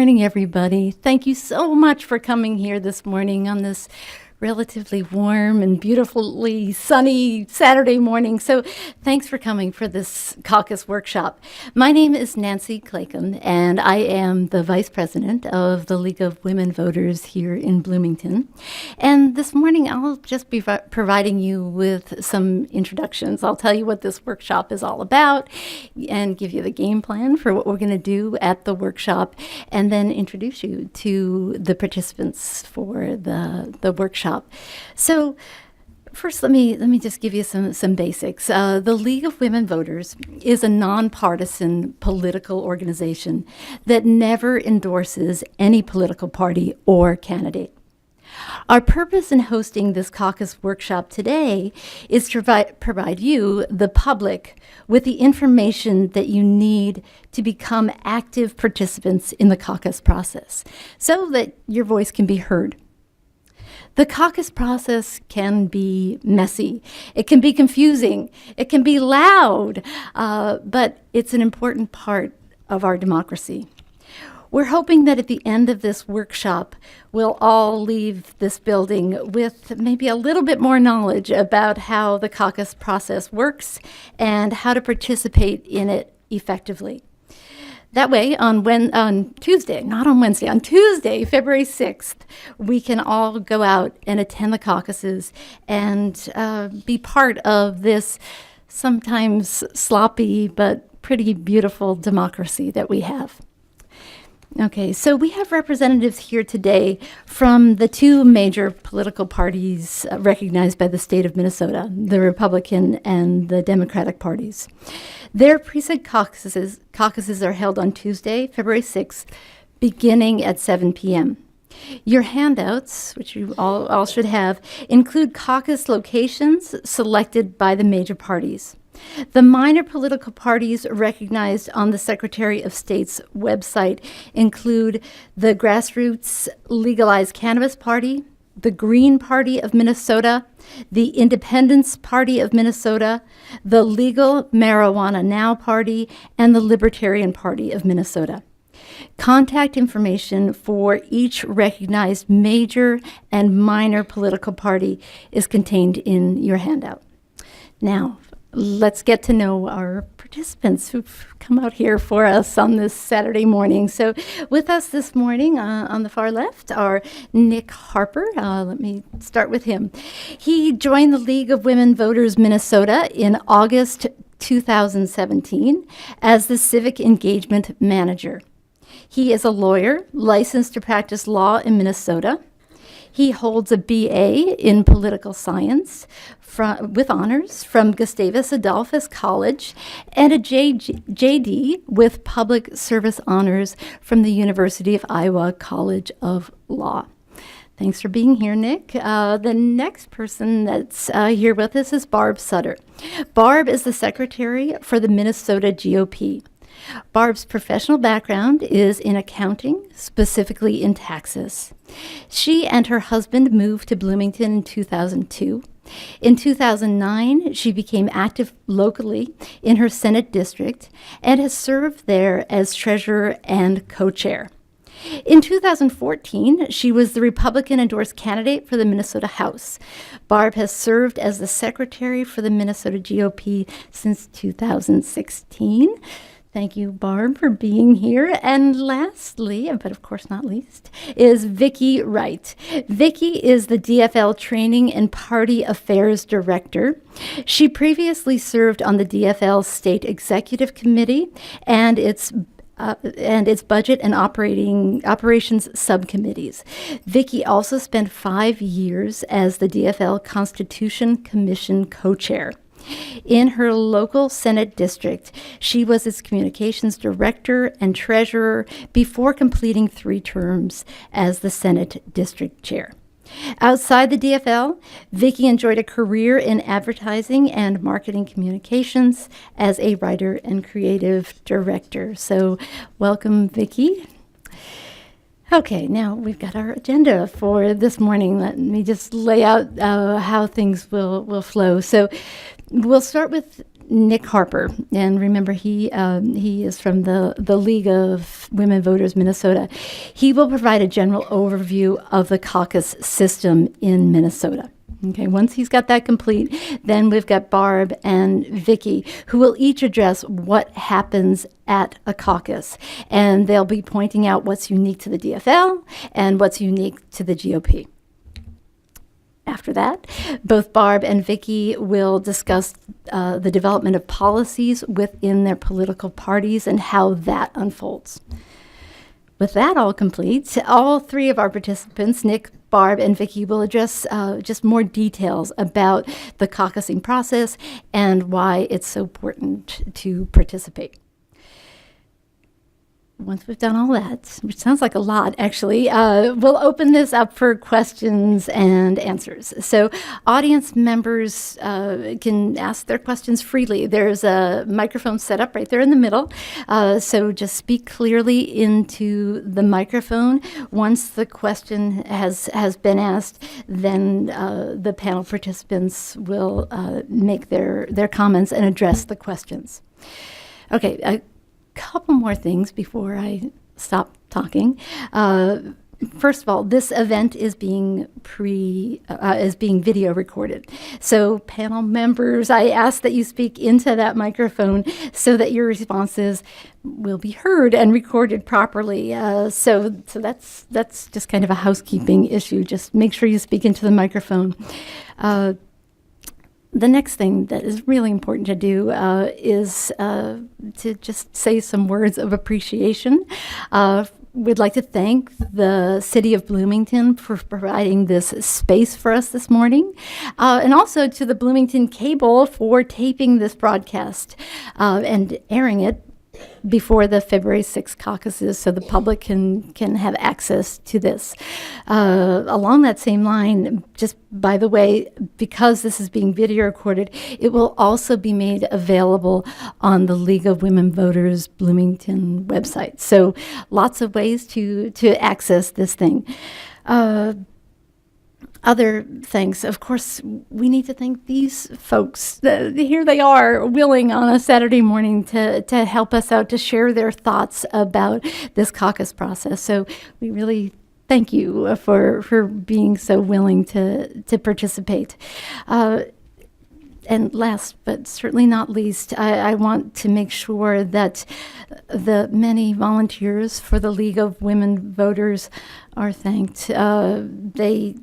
morning, everybody. Thank you so much for coming here this morning on this relatively warm and beautifully sunny Saturday morning. So thanks for coming for this caucus workshop. My name is Nancy Claycomb, and I am the Vice President of the League of Women Voters here in Bloomington. And this morning, I'll just be providing you with some introductions. I'll tell you what this workshop is all about and give you the game plan for what we're going to do at the workshop, and then introduce you to the participants for the workshop. So first, let me just give you some basics. The League of Women Voters is a non-partisan political organization that never endorses any political party or candidate. Our purpose in hosting this caucus workshop today is to provide you, the public, with the information that you need to become active participants in the caucus process so that your voice can be heard. The caucus process can be messy, it can be confusing, it can be loud, but it's an important part of our democracy. We're hoping that at the end of this workshop, we'll all leave this building with maybe a little bit more knowledge about how the caucus process works and how to participate in it effectively. That way, on Tuesday, not on Wednesday, on Tuesday, February 6th, we can all go out and attend the caucuses and be part of this sometimes sloppy but pretty beautiful democracy that we have. Okay, so we have representatives here today from the two major political parties recognized by the state of Minnesota, the Republican and the Democratic parties. Their precinct caucuses are held on Tuesday, February 6th, beginning at 7 p.m. Your handouts, which you all should have, include caucus locations selected by the major parties. The minor political parties recognized on the Secretary of State's website include the Grassroots Legalized Cannabis Party, the Green Party of Minnesota, the Independence Party of Minnesota, the Legal Marijuana Now Party, and the Libertarian Party of Minnesota. Contact information for each recognized major and minor political party is contained in your handout. Now, let's get to know our participants who've come out here for us on this Saturday morning. So with us this morning on the far left are Nick Harper. Let me start with him. He joined the League of Women Voters Minnesota in August 2017 as the Civic Engagement Manager. He is a lawyer licensed to practice law in Minnesota. He holds a BA in political science with honors from Gustavus Adolphus College and a JD with public service honors from the University of Iowa College of Law. Thanks for being here, Nick. The next person that's here with us is Barb Sutter. Barb is the secretary for the Minnesota GOP. Barb's professional background is in accounting, specifically in taxes. She and her husband moved to Bloomington in 2002. In 2009, she became active locally in her Senate district and has served there as treasurer and co-chair. In 2014, she was the Republican-endorsed candidate for the Minnesota House. Barb has served as the secretary for the Minnesota GOP since 2016. Thank you, Barb, for being here. And lastly, but of course not least, is Vicki Wright. Vicki is the DFL Training and Party Affairs Director. She previously served on the DFL State Executive Committee and its budget and operations subcommittees. Vicki also spent 5 years as the DFL Constitution Commission co-chair. In her local Senate district, she was its communications director and treasurer before completing 3 terms as the Senate district chair. Outside the DFL, Vicki enjoyed a career in advertising and marketing communications as a writer and creative director. So welcome, Vicki. Okay, now we've got our agenda for this morning. Let me just lay out how things will flow. So we'll start with Nick Harper, and remember he is from the League of Women Voters Minnesota. He will provide a general overview of the caucus system in Minnesota. Okay, once he's got that complete, then we've got Barb and Vicki, who will each address what happens at a caucus, and they'll be pointing out what's unique to the DFL and what's unique to the GOP. After that, both Barb and Vicki will discuss the development of policies within their political parties and how that unfolds. With that all complete, all three of our participants, Nick, Barb, and Vicki, will address just more details about the caucusing process and why it's so important to participate. Once we've done all that, which sounds like a lot, actually, we'll open this up for questions and answers. So audience members can ask their questions freely. There's a microphone set up right there in the middle. So just speak clearly into the microphone. Once the question has been asked, then the panel participants will make their comments and address the questions. Okay, couple more things before I stop talking. First of all, this event is being video recorded. So panel members, I ask that you speak into that microphone so that your responses will be heard and recorded properly. So that's just kind of a housekeeping issue. Just make sure you speak into the microphone. The next thing that is really important to do is to just say some words of appreciation. We'd like to thank the City of Bloomington for providing this space for us this morning, and also to the Bloomington Cable for taping this broadcast and airing it before the February 6th caucuses so the public can have access to this. Along that same line, just by the way, because this is being video recorded, it will also be made available on the League of Women Voters Bloomington website. So lots of ways to access this thing. Other thanks, of course, we need to thank these folks. Here they are, willing on a Saturday morning to help us out, to share their thoughts about this caucus process. So we really thank you for being so willing to participate. And last, but certainly not least, I want to make sure that the many volunteers for the League of Women Voters are thanked. They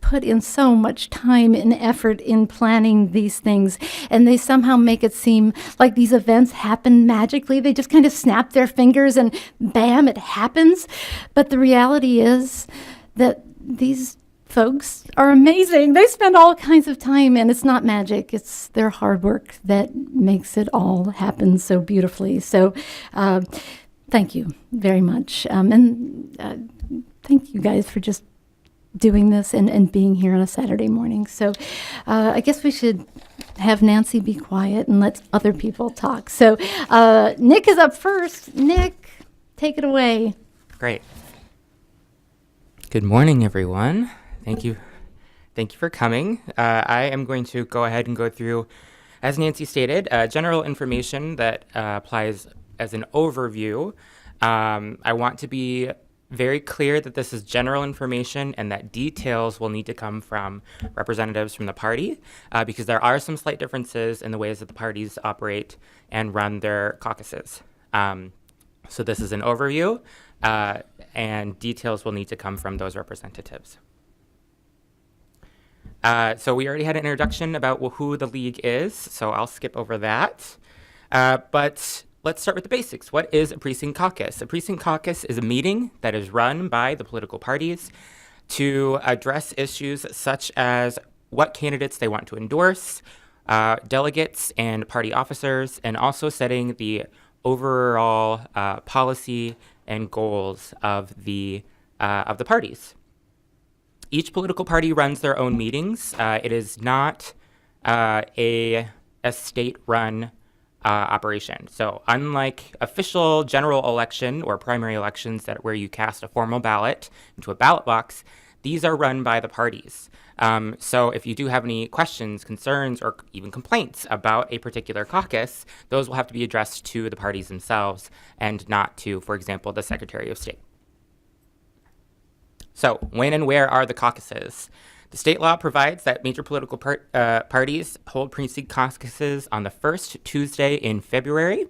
put in so much time and effort in planning these things, and they somehow make it seem like these events happen magically. They just kind of snap their fingers and bam, it happens. But the reality is that these folks are amazing. They spend all kinds of time, and it's not magic. It's their hard work that makes it all happen so beautifully. So thank you very much. And thank you guys for just doing this and being here on a Saturday morning. So I guess we should have Nancy be quiet and let other people talk. So Nick is up first. Nick, take it away. Great. Good morning, everyone. Thank you for coming. I am going to go ahead and go through, as Nancy stated, general information that applies as an overview. I want to be very clear that this is general information and that details will need to come from representatives from the party because there are some slight differences in the ways that the parties operate and run their caucuses. So this is an overview and details will need to come from those representatives. So we already had an introduction about who the league is, so I'll skip over that. But let's start with the basics. What is a precinct caucus? A precinct caucus is a meeting that is run by the political parties to address issues such as what candidates they want to endorse, delegates and party officers, and also setting the overall policy and goals of the parties. Each political party runs their own meetings. It is not a state-run operation. So unlike official general election or primary elections where you cast a formal ballot into a ballot box, these are run by the parties. So if you do have any questions, concerns, or even complaints about a particular caucus, those will have to be addressed to the parties themselves and not to, for example, the Secretary of State. So when and where are the caucuses? The state law provides that major political parties hold precinct caucuses on the first Tuesday in February.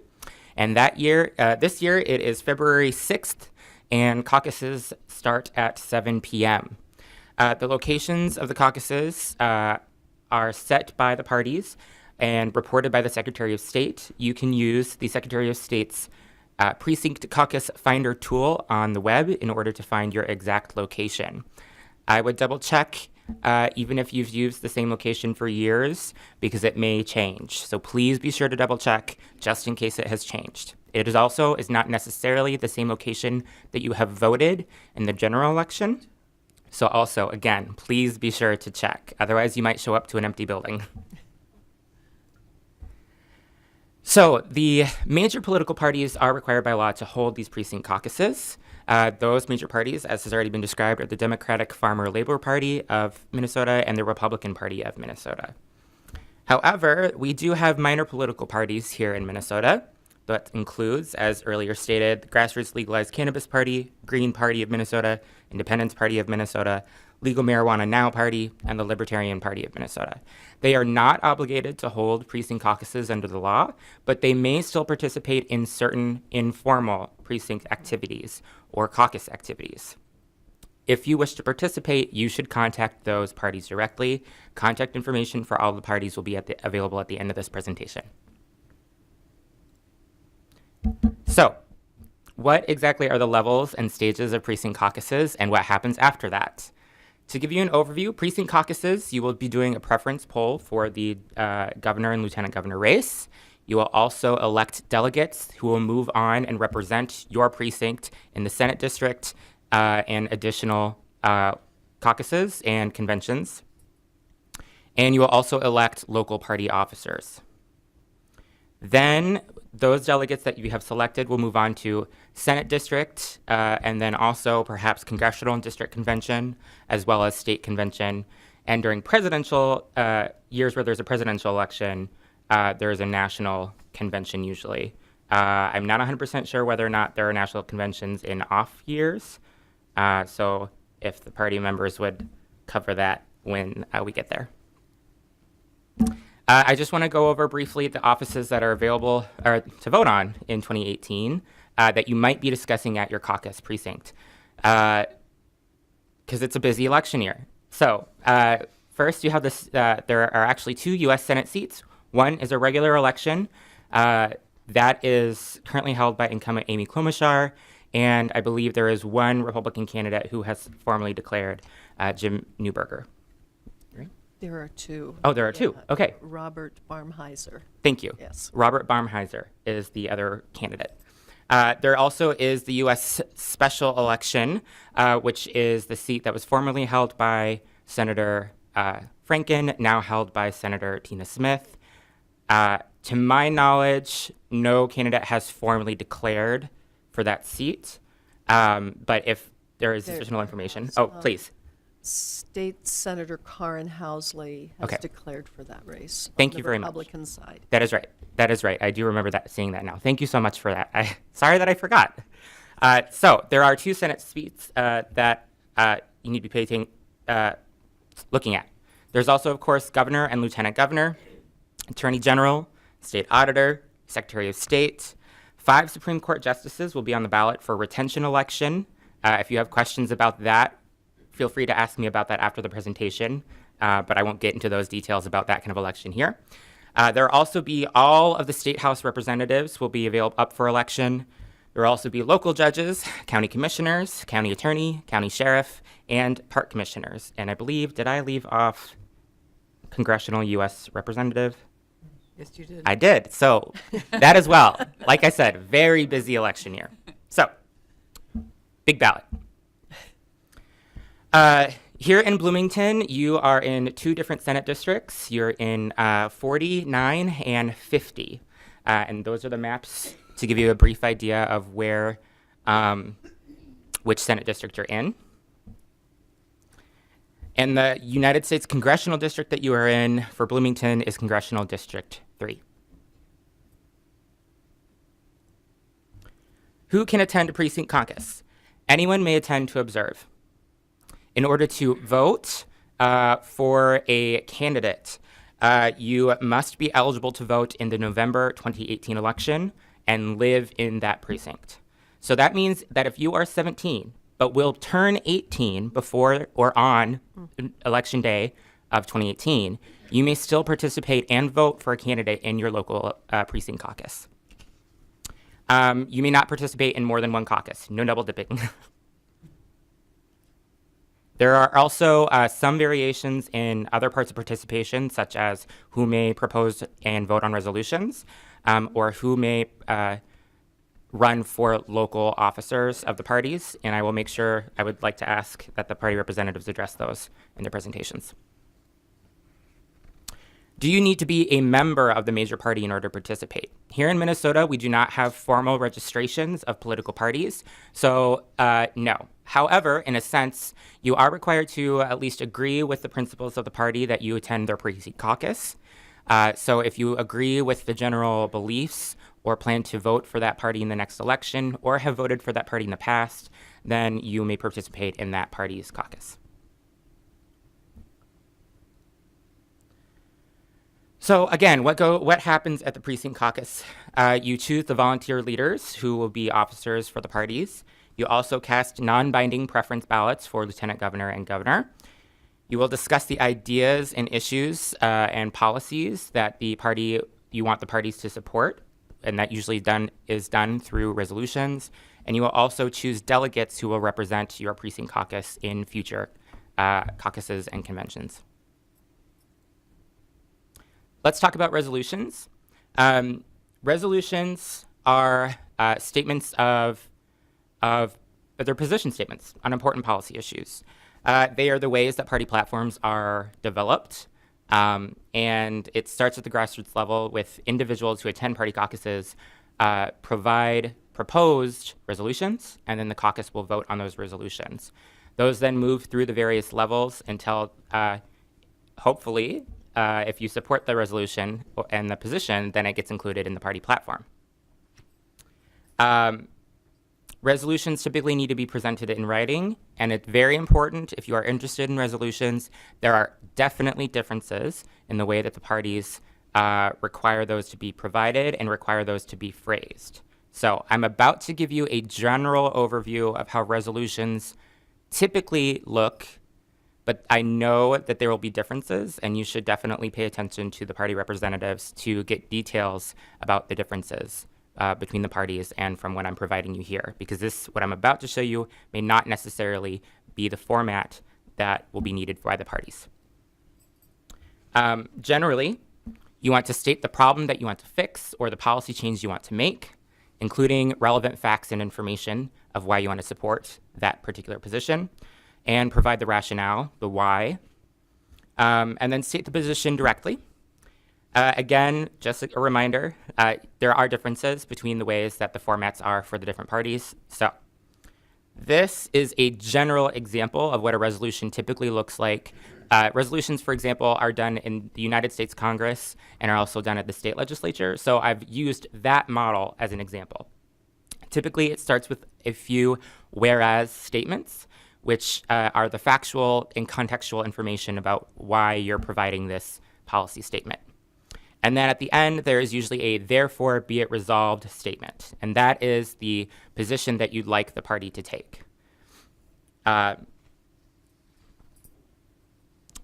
And this year, it is February 6th, and caucuses start at 7 p.m. The locations of the caucuses are set by the parties and reported by the Secretary of State. You can use the Secretary of State's Precinct Caucus Finder tool on the web in order to find your exact location. I would double check even if you've used the same location for years, because it may change. So please be sure to double check just in case it has changed. It is not necessarily the same location that you have voted in the general election. So also, again, please be sure to check. Otherwise, you might show up to an empty building. So the major political parties are required by law to hold these precinct caucuses. Those major parties, as has already been described, are the Democratic Farmer Labor Party of Minnesota and the Republican Party of Minnesota. However, we do have minor political parties here in Minnesota. That includes, as earlier stated, the Grassroots Legalized Cannabis Party, Green Party of Minnesota, Independence Party of Minnesota, Legal Marijuana Now Party, and the Libertarian Party of Minnesota. They are not obligated to hold precinct caucuses under the law, but they may still participate in certain informal precinct activities or caucus activities. If you wish to participate, you should contact those parties directly. Contact information for all the parties will be available at the end of this presentation. So, what exactly are the levels and stages of precinct caucuses, and what happens after that? To give you an overview, precinct caucuses, you will be doing a preference poll for the governor and lieutenant governor race. You will also elect delegates who will move on and represent your precinct in the Senate district and additional caucuses and conventions. And you will also elect local party officers. Then those delegates that you have selected will move on to Senate district and then also perhaps congressional and district convention, as well as state convention. And during presidential years where there's a presidential election, there is a national convention usually. I'm not 100% sure whether or not there are national conventions in off years. So if the party members would cover that when we get there. I just want to go over briefly the offices that are available or to vote on in 2018 that you might be discussing at your caucus precinct, because it's a busy election year. So first, you have this. There are actually 2 U.S. Senate seats. One is a regular election that is currently held by incumbent Amy Klobuchar, and I believe there is one Republican candidate who has formally declared, Jim Newberger. There are 2. Oh, there are 2. Okay. Robert Barmheiser. Thank you. Yes. Robert Barmheiser is the other candidate. There also is the U.S. special election, which is the seat that was formerly held by Senator Franken, now held by Senator Tina Smith. To my knowledge, no candidate has formally declared for that seat. But if there is additional information, please. State Senator Karen Housley has declared for that race. Thank you very much. On the Republican side. That is right. That is right. I do remember seeing that now. Thank you so much for that. Sorry that I forgot. So there are 2 Senate seats that you need to be looking at. There's also, of course, governor and lieutenant governor, attorney general, state auditor, secretary of state. 5 Supreme Court justices will be on the ballot for retention election. If you have questions about that, feel free to ask me about that after the presentation, but I won't get into those details about that kind of election here. There will also be all of the state house representatives will be available up for election. There will also be local judges, county commissioners, county attorney, county sheriff, and park commissioners. And I believe, did I leave off congressional U.S. representative? Yes, you did. I did. So that as well. Like I said, very busy election year. So, big ballot. Here in Bloomington, you are in 2 different Senate districts. You're in 49 and 50. And those are the maps to give you a brief idea of where, which Senate district you're in. And the United States congressional district that you are in for Bloomington is Congressional District 3. Who can attend a precinct caucus? Anyone may attend to observe. In order to vote for a candidate, you must be eligible to vote in the November 2018 election and live in that precinct. So that means that if you are 17, but will turn 18 before or on election day of 2018, you may still participate and vote for a candidate in your local precinct caucus. You may not participate in more than one caucus. No double dipping. There are also some variations in other parts of participation, such as who may propose and vote on resolutions, or who may run for local officers of the parties, and I will make sure, I would like to ask that the party representatives address those in their presentations. Do you need to be a member of the major party in order to participate? Here in Minnesota, we do not have formal registrations of political parties, so no. However, in a sense, you are required to at least agree with the principles of the party that you attend their precinct caucus. So if you agree with the general beliefs or plan to vote for that party in the next election or have voted for that party in the past, then you may participate in that party's caucus. So again, what happens at the precinct caucus? You choose the volunteer leaders who will be officers for the parties. You also cast non-binding preference ballots for lieutenant governor and governor. You will discuss the ideas and issues and policies that you want the parties to support, and that usually is done through resolutions. And you will also choose delegates who will represent your precinct caucus in future caucuses and conventions. Let's talk about resolutions. Resolutions are statements of their position statements on important policy issues. They are the ways that party platforms are developed. And it starts at the grassroots level with individuals who attend party caucuses provide proposed resolutions, and then the caucus will vote on those resolutions. Those then move through the various levels until, hopefully, if you support the resolution and the position, then it gets included in the party platform. Resolutions typically need to be presented in writing, and it's very important if you are interested in resolutions. There are definitely differences in the way that the parties require those to be provided and require those to be phrased. So I'm about to give you a general overview of how resolutions typically look, but I know that there will be differences, and you should definitely pay attention to the party representatives to get details about the differences between the parties and from what I'm providing you here, because what I'm about to show you may not necessarily be the format that will be needed by the parties. Generally, you want to state the problem that you want to fix or the policy change you want to make, including relevant facts and information of why you want to support that particular position, and provide the rationale, the why, and then state the position directly. Again, just a reminder, there are differences between the ways that the formats are for the different parties. So this is a general example of what a resolution typically looks like. Resolutions, for example, are done in the United States Congress and are also done at the state legislature. So I've used that model as an example. Typically, it starts with a few whereas statements, which are the factual and contextual information about why you're providing this policy statement. And then at the end, there is usually a therefore be it resolved statement. And that is the position that you'd like the party to take.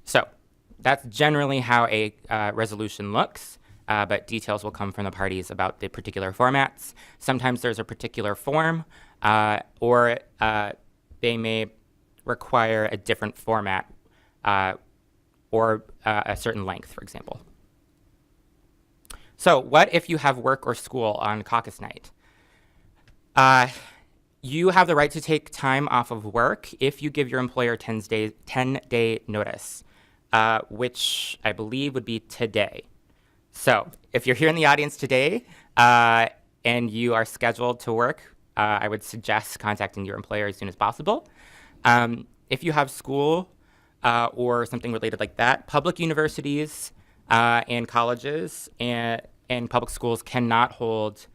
So that's generally how a resolution looks, but details will come from the parties about the particular formats. Sometimes there's a particular form, or they may require a different format or a certain length, for example. So what if you have work or school on caucus night? You have the right to take time off of work if you give your employer 10-day notice, which I believe would be today. So if you're here in the audience today and you are scheduled to work, I would suggest contacting your employer as soon as possible. If you have school, or something related like that. Public universities and colleges and public schools cannot hold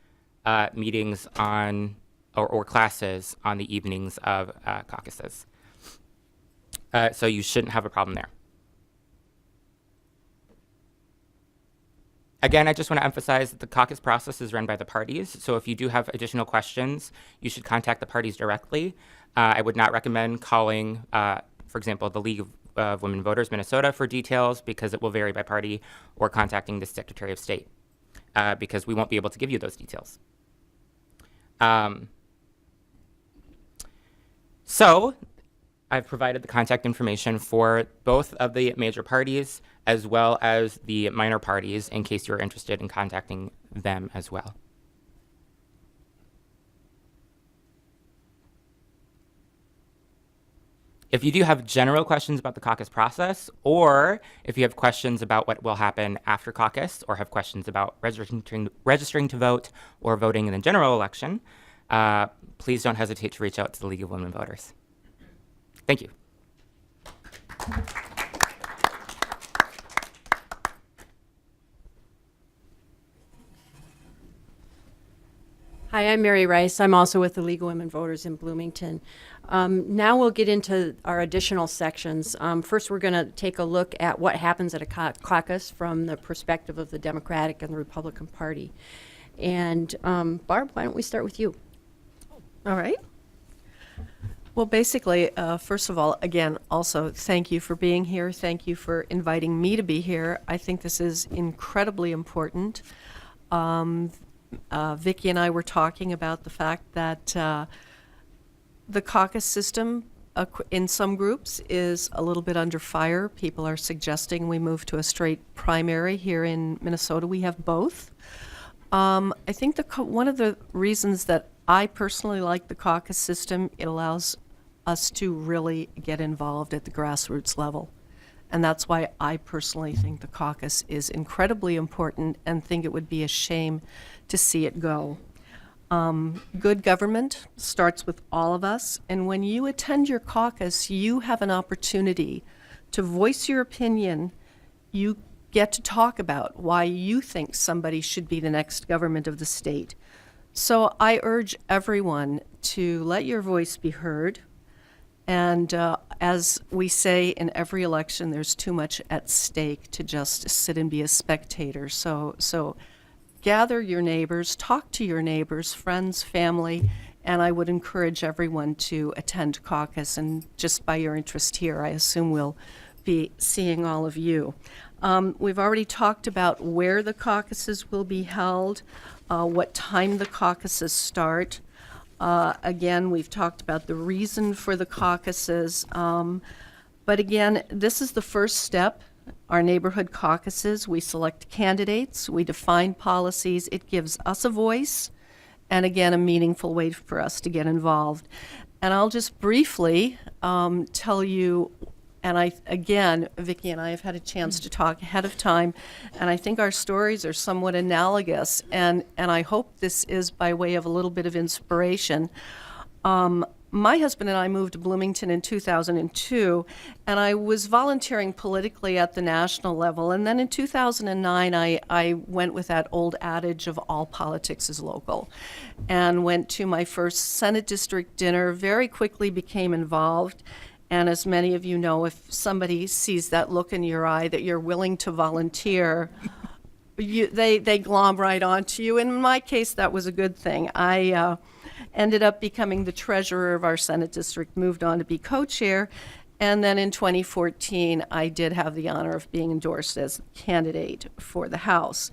meetings on or classes on the evenings of caucuses. So you shouldn't have a problem there. Again, I just want to emphasize that the caucus process is run by the parties. So if you do have additional questions, you should contact the parties directly. I would not recommend calling, for example, the League of Women Voters Minnesota for details, because it will vary by party, or contacting the Secretary of State, because we won't be able to give you those details. So I've provided the contact information for both of the major parties as well as the minor parties in case you're interested in contacting them as well. If you do have general questions about the caucus process, or if you have questions about what will happen after caucus, or have questions about registering to vote or voting in the general election, please don't hesitate to reach out to the League of Women Voters. Thank you. Hi, I'm Mary Rice. I'm also with the League of Women Voters in Bloomington. Now we'll get into our additional sections. First, we're going to take a look at what happens at a caucus from the perspective of the Democratic and the Republican Party. And Barb, why don't we start with you? All right. Well, basically, first of all, again, also thank you for being here. Thank you for inviting me to be here. I think this is incredibly important. Vicki and I were talking about the fact that the caucus system in some groups is a little bit under fire. People are suggesting we move to a straight primary. Here in Minnesota, we have both. I think one of the reasons that I personally like the caucus system, it allows us to really get involved at the grassroots level. And that's why I personally think the caucus is incredibly important and think it would be a shame to see it go. Good government starts with all of us, and when you attend your caucus, you have an opportunity to voice your opinion. You get to talk about why you think somebody should be the next government of the state. So I urge everyone to let your voice be heard. And as we say in every election, there's too much at stake to just sit and be a spectator. So gather your neighbors, talk to your neighbors, friends, family, and I would encourage everyone to attend caucus. And just by your interest here, I assume we'll be seeing all of you. We've already talked about where the caucuses will be held, what time the caucuses start. Again, we've talked about the reason for the caucuses. But again, this is the first step. Our neighborhood caucuses, we select candidates, we define policies. It gives us a voice, and again, a meaningful way for us to get involved. And I'll just briefly tell you, and again, Vicki and I have had a chance to talk ahead of time, and I think our stories are somewhat analogous, and I hope this is by way of a little bit of inspiration. My husband and I moved to Bloomington in 2002, and I was volunteering politically at the national level. And then in 2009, I went with that old adage of all politics is local, and went to my first Senate district dinner, very quickly became involved. And as many of you know, if somebody sees that look in your eye that you're willing to volunteer, they glom right onto you. And in my case, that was a good thing. I ended up becoming the treasurer of our Senate district, moved on to be co-chair, and then in 2014, I did have the honor of being endorsed as candidate for the House.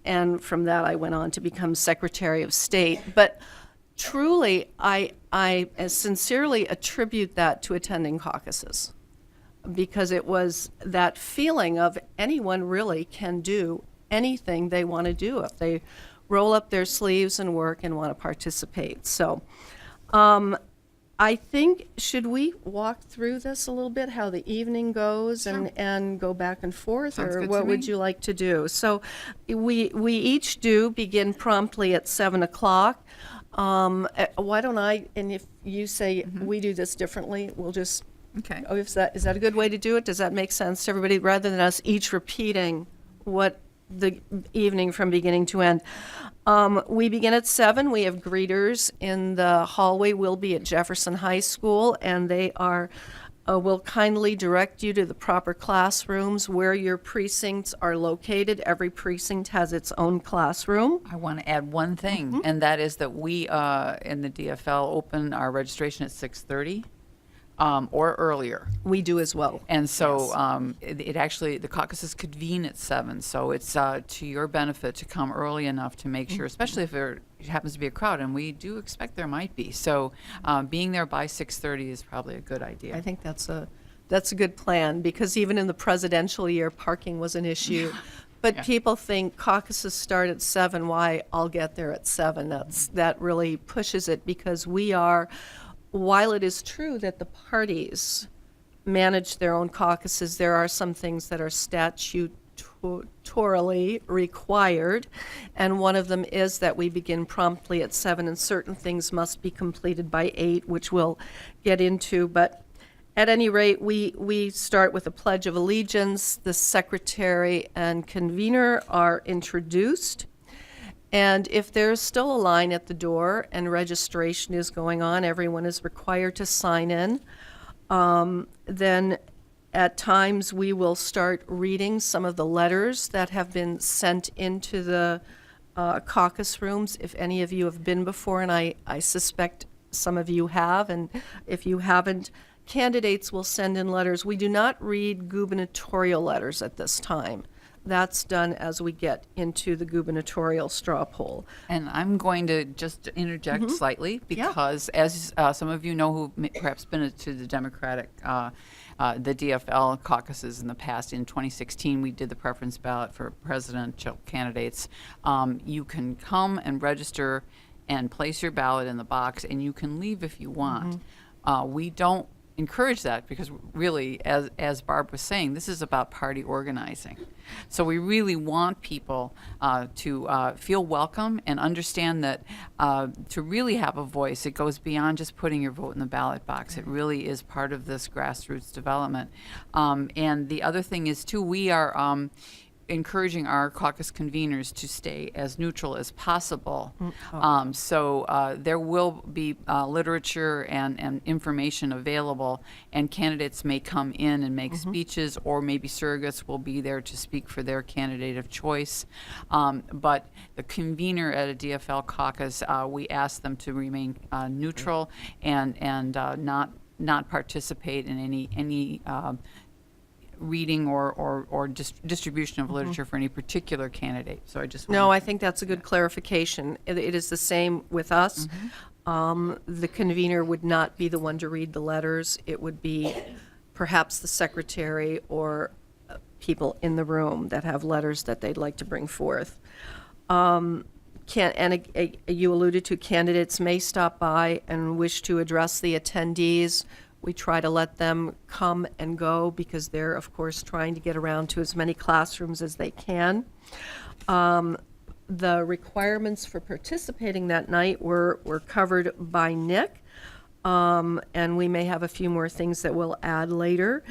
And from that, I went on to become Secretary of State. But truly, I sincerely attribute that to attending caucuses, because it was that feeling of anyone really can do anything they want to do if they roll up their sleeves and work and want to participate. So I think, should we walk through this a little bit, how the evening goes, Sure. and go back and forth? Sounds or good what to would me. you like to do? So we each do begin promptly at 7 o'clock. Why don't I, and if you say we do this differently, we'll just Okay. Oh, is that a good way to do it? Does that make sense to everybody, rather than us each repeating what the evening from beginning to end? We begin at 7. We have greeters in the hallway. We'll be at Jefferson High School, and they will kindly direct you to the proper classrooms where your precincts are located. Every precinct has its own classroom. I want to add one thing, and that is that we in the DFL open our registration at 6:30 or earlier. We do as well. And so it actually, the caucuses convene at 7, so it's to your benefit to come early enough to make sure, especially if there happens to be a crowd, and we do expect there might be. So being there by 6:30 is probably a good idea. I think that's a good plan, because even in the presidential year, parking was an issue. But Yeah. people think caucuses start at 7. Why? I'll get there at 7. That really pushes it, because we are, while it is true that the parties manage their own caucuses, there are some things that are statutorily required, and one of them is that we begin promptly at 7, and certain things must be completed by 8, which we'll get into. But at any rate, we start with a Pledge of Allegiance. The secretary and convener are introduced. And if there's still a line at the door and registration is going on, everyone is required to sign in. Then at times we will start reading some of the letters that have been sent into the caucus rooms. If any of you have been before, and I suspect some of you have, and if you haven't, candidates will send in letters. We do not read gubernatorial letters at this time. That's done as we get into the gubernatorial straw poll. And I'm going to just interject slightly, Yeah. because as some of you know who've perhaps been to the Democratic, the DFL caucuses in the past, in 2016 we did the preference ballot for presidential candidates. You can come and register and place your ballot in the box, and you can leave if you want. We don't encourage that, because really, as Barb was saying, this is about party organizing. So we really want people to feel welcome and understand that to really have a voice, it goes beyond just putting your vote in the ballot box. It really is part of this grassroots development. And the other thing is, too, we are encouraging our caucus conveners to stay as neutral as possible. So there will be literature and information available, and candidates may come in and make speeches, or maybe surrogates will be there to speak for their candidate of choice. But the convener at a DFL caucus, we ask them to remain neutral and not participate in any reading or distribution of literature for any particular candidate. So I just No, I think that's a good clarification. It is the same with us. The convener would not be the one to read the letters. It would be perhaps the secretary or people in the room that have letters that they'd like to bring forth. You alluded to, candidates may stop by and wish to address the attendees. We try to let them come and go, because they're, of course, trying to get around to as many classrooms as they can. The requirements for participating that night were covered by Nick, and we may have a few more things that we'll add later.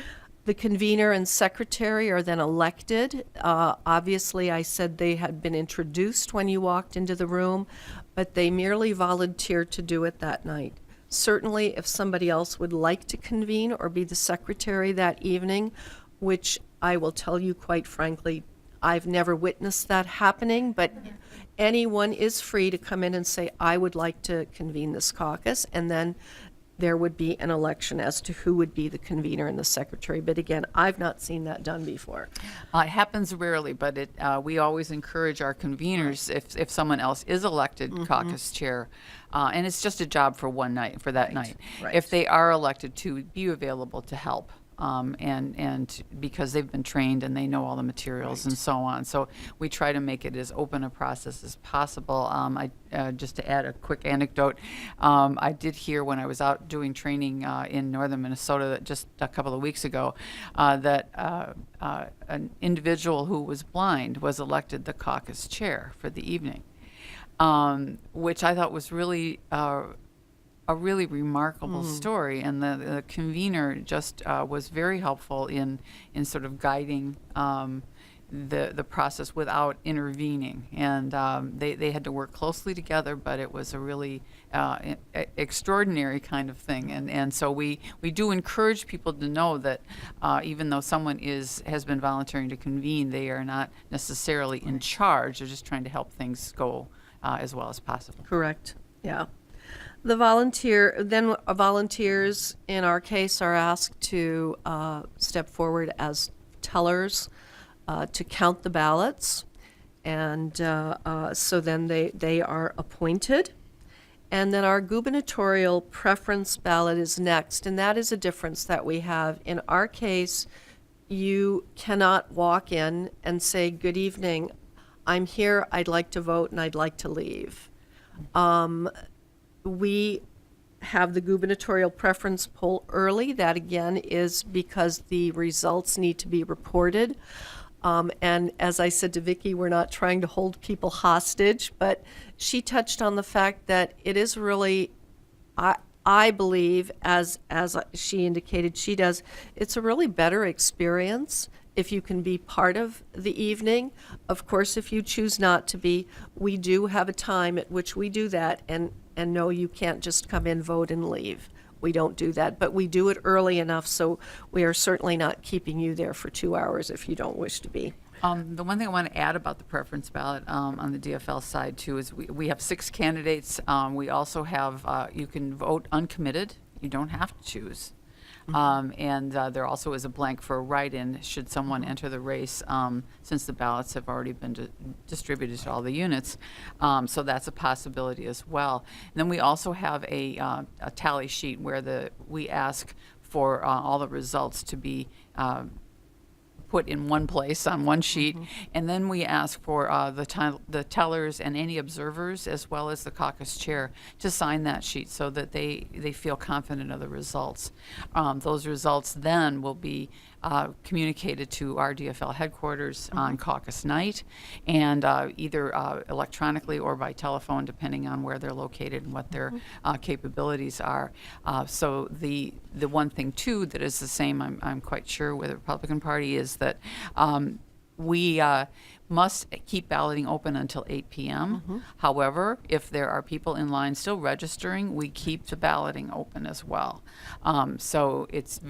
The convener and secretary are then elected. Obviously, I said they had been introduced when you walked into the room, but they merely volunteered to do it that night. Certainly, if somebody else would like to convene or be the secretary that evening, which I will tell you quite frankly, I've never witnessed that happening, but anyone is free to come in and say, I would like to convene this caucus, and then there would be an election as to who would be the convener and the secretary. But again, I've not seen that done before. It happens rarely, but we always encourage our conveners, if someone else is elected caucus chair, and it's just a job for one night, for that night, right. if they are elected, to be available to help. And because they've been trained and they know all the materials and so on. So we try to make it as open a process as possible. Just to add a quick anecdote, I did hear when I was out doing training in northern Minnesota that just a couple of weeks ago, that an individual who was blind was elected the caucus chair for the evening, which I thought was really a really remarkable story, and the convener just was very helpful in sort of guiding the process without intervening, and they had to work closely together, but it was a really extraordinary kind of thing, and so we do encourage people to know that even though someone has been volunteering to convene, they are not necessarily in charge. They're just trying to help things go as well as possible. Correct. Yeah. The volunteers in our case are asked to step forward as tellers to count the ballots, and so then they are appointed. And then our gubernatorial preference ballot is next, and that is a difference that we have. In our case, you cannot walk in and say, "Good evening, I'm here, I'd like to vote, and I'd like to leave." We have the gubernatorial preference poll early. That, again, is because the results need to be reported. And as I said to Vicki, we're not trying to hold people hostage, but she touched on the fact that it is really, I believe, as she indicated she does, it's a really better experience if you can be part of the evening. Of course, if you choose not to be, we do have a time at which we do that, and no, you can't just come in, vote, and leave. We don't do that, but we do it early enough, so we are certainly not keeping you there for 2 hours if you don't wish to be. The one thing I want to add about the preference ballot on the DFL side, too, is we have 6 candidates. We also have, you can vote uncommitted. You don't have to choose. And there also is a blank for a write-in should someone enter the race, since the ballots have already been distributed to all the units. So that's a possibility as well. And then we also have a tally sheet where we ask for all the results to be put in one place on one sheet, and then we ask for the tellers and any observers, as well as the caucus chair, to sign that sheet so that they feel confident of the results. Those results then will be communicated to our DFL headquarters on caucus night, and either electronically or by telephone, depending on where they're located and what their capabilities are. So the one thing too that is the same, I'm quite sure, with the Republican Party is that we must keep balloting open until 8 p.m. However, if there are people in line still registering, we keep the balloting open as well. So it's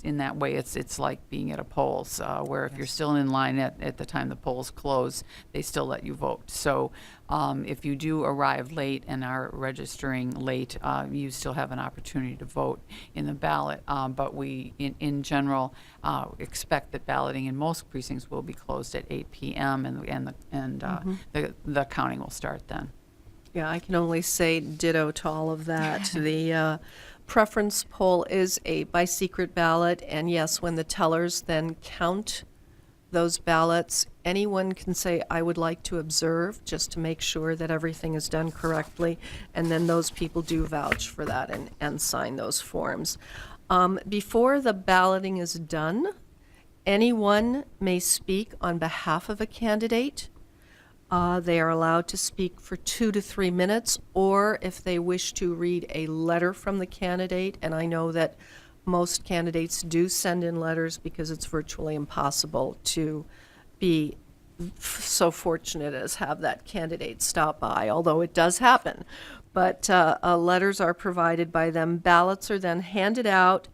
in that way, it's like being at a polls, where if you're still in line at the time the polls close, they still let you vote. So if you do arrive late and are registering late, you still have an opportunity to vote in the ballot. But we, in general, expect that balloting in most precincts will be closed at 8 p.m. and the counting will start then. Yeah, I can only say ditto to all of that. The preference poll is by secret ballot, and yes, when the tellers then count those ballots, anyone can say, "I would like to observe," just to make sure that everything is done correctly, and then those people do vouch for that and sign those forms. Before the balloting is done, anyone may speak on behalf of a candidate. They are allowed to speak for 2 to 3 minutes, or if they wish to read a letter from the candidate, and I know that most candidates do send in letters because it's virtually impossible to be so fortunate as have that candidate stop by, although it does happen. But letters are provided by them. Ballots are then handed out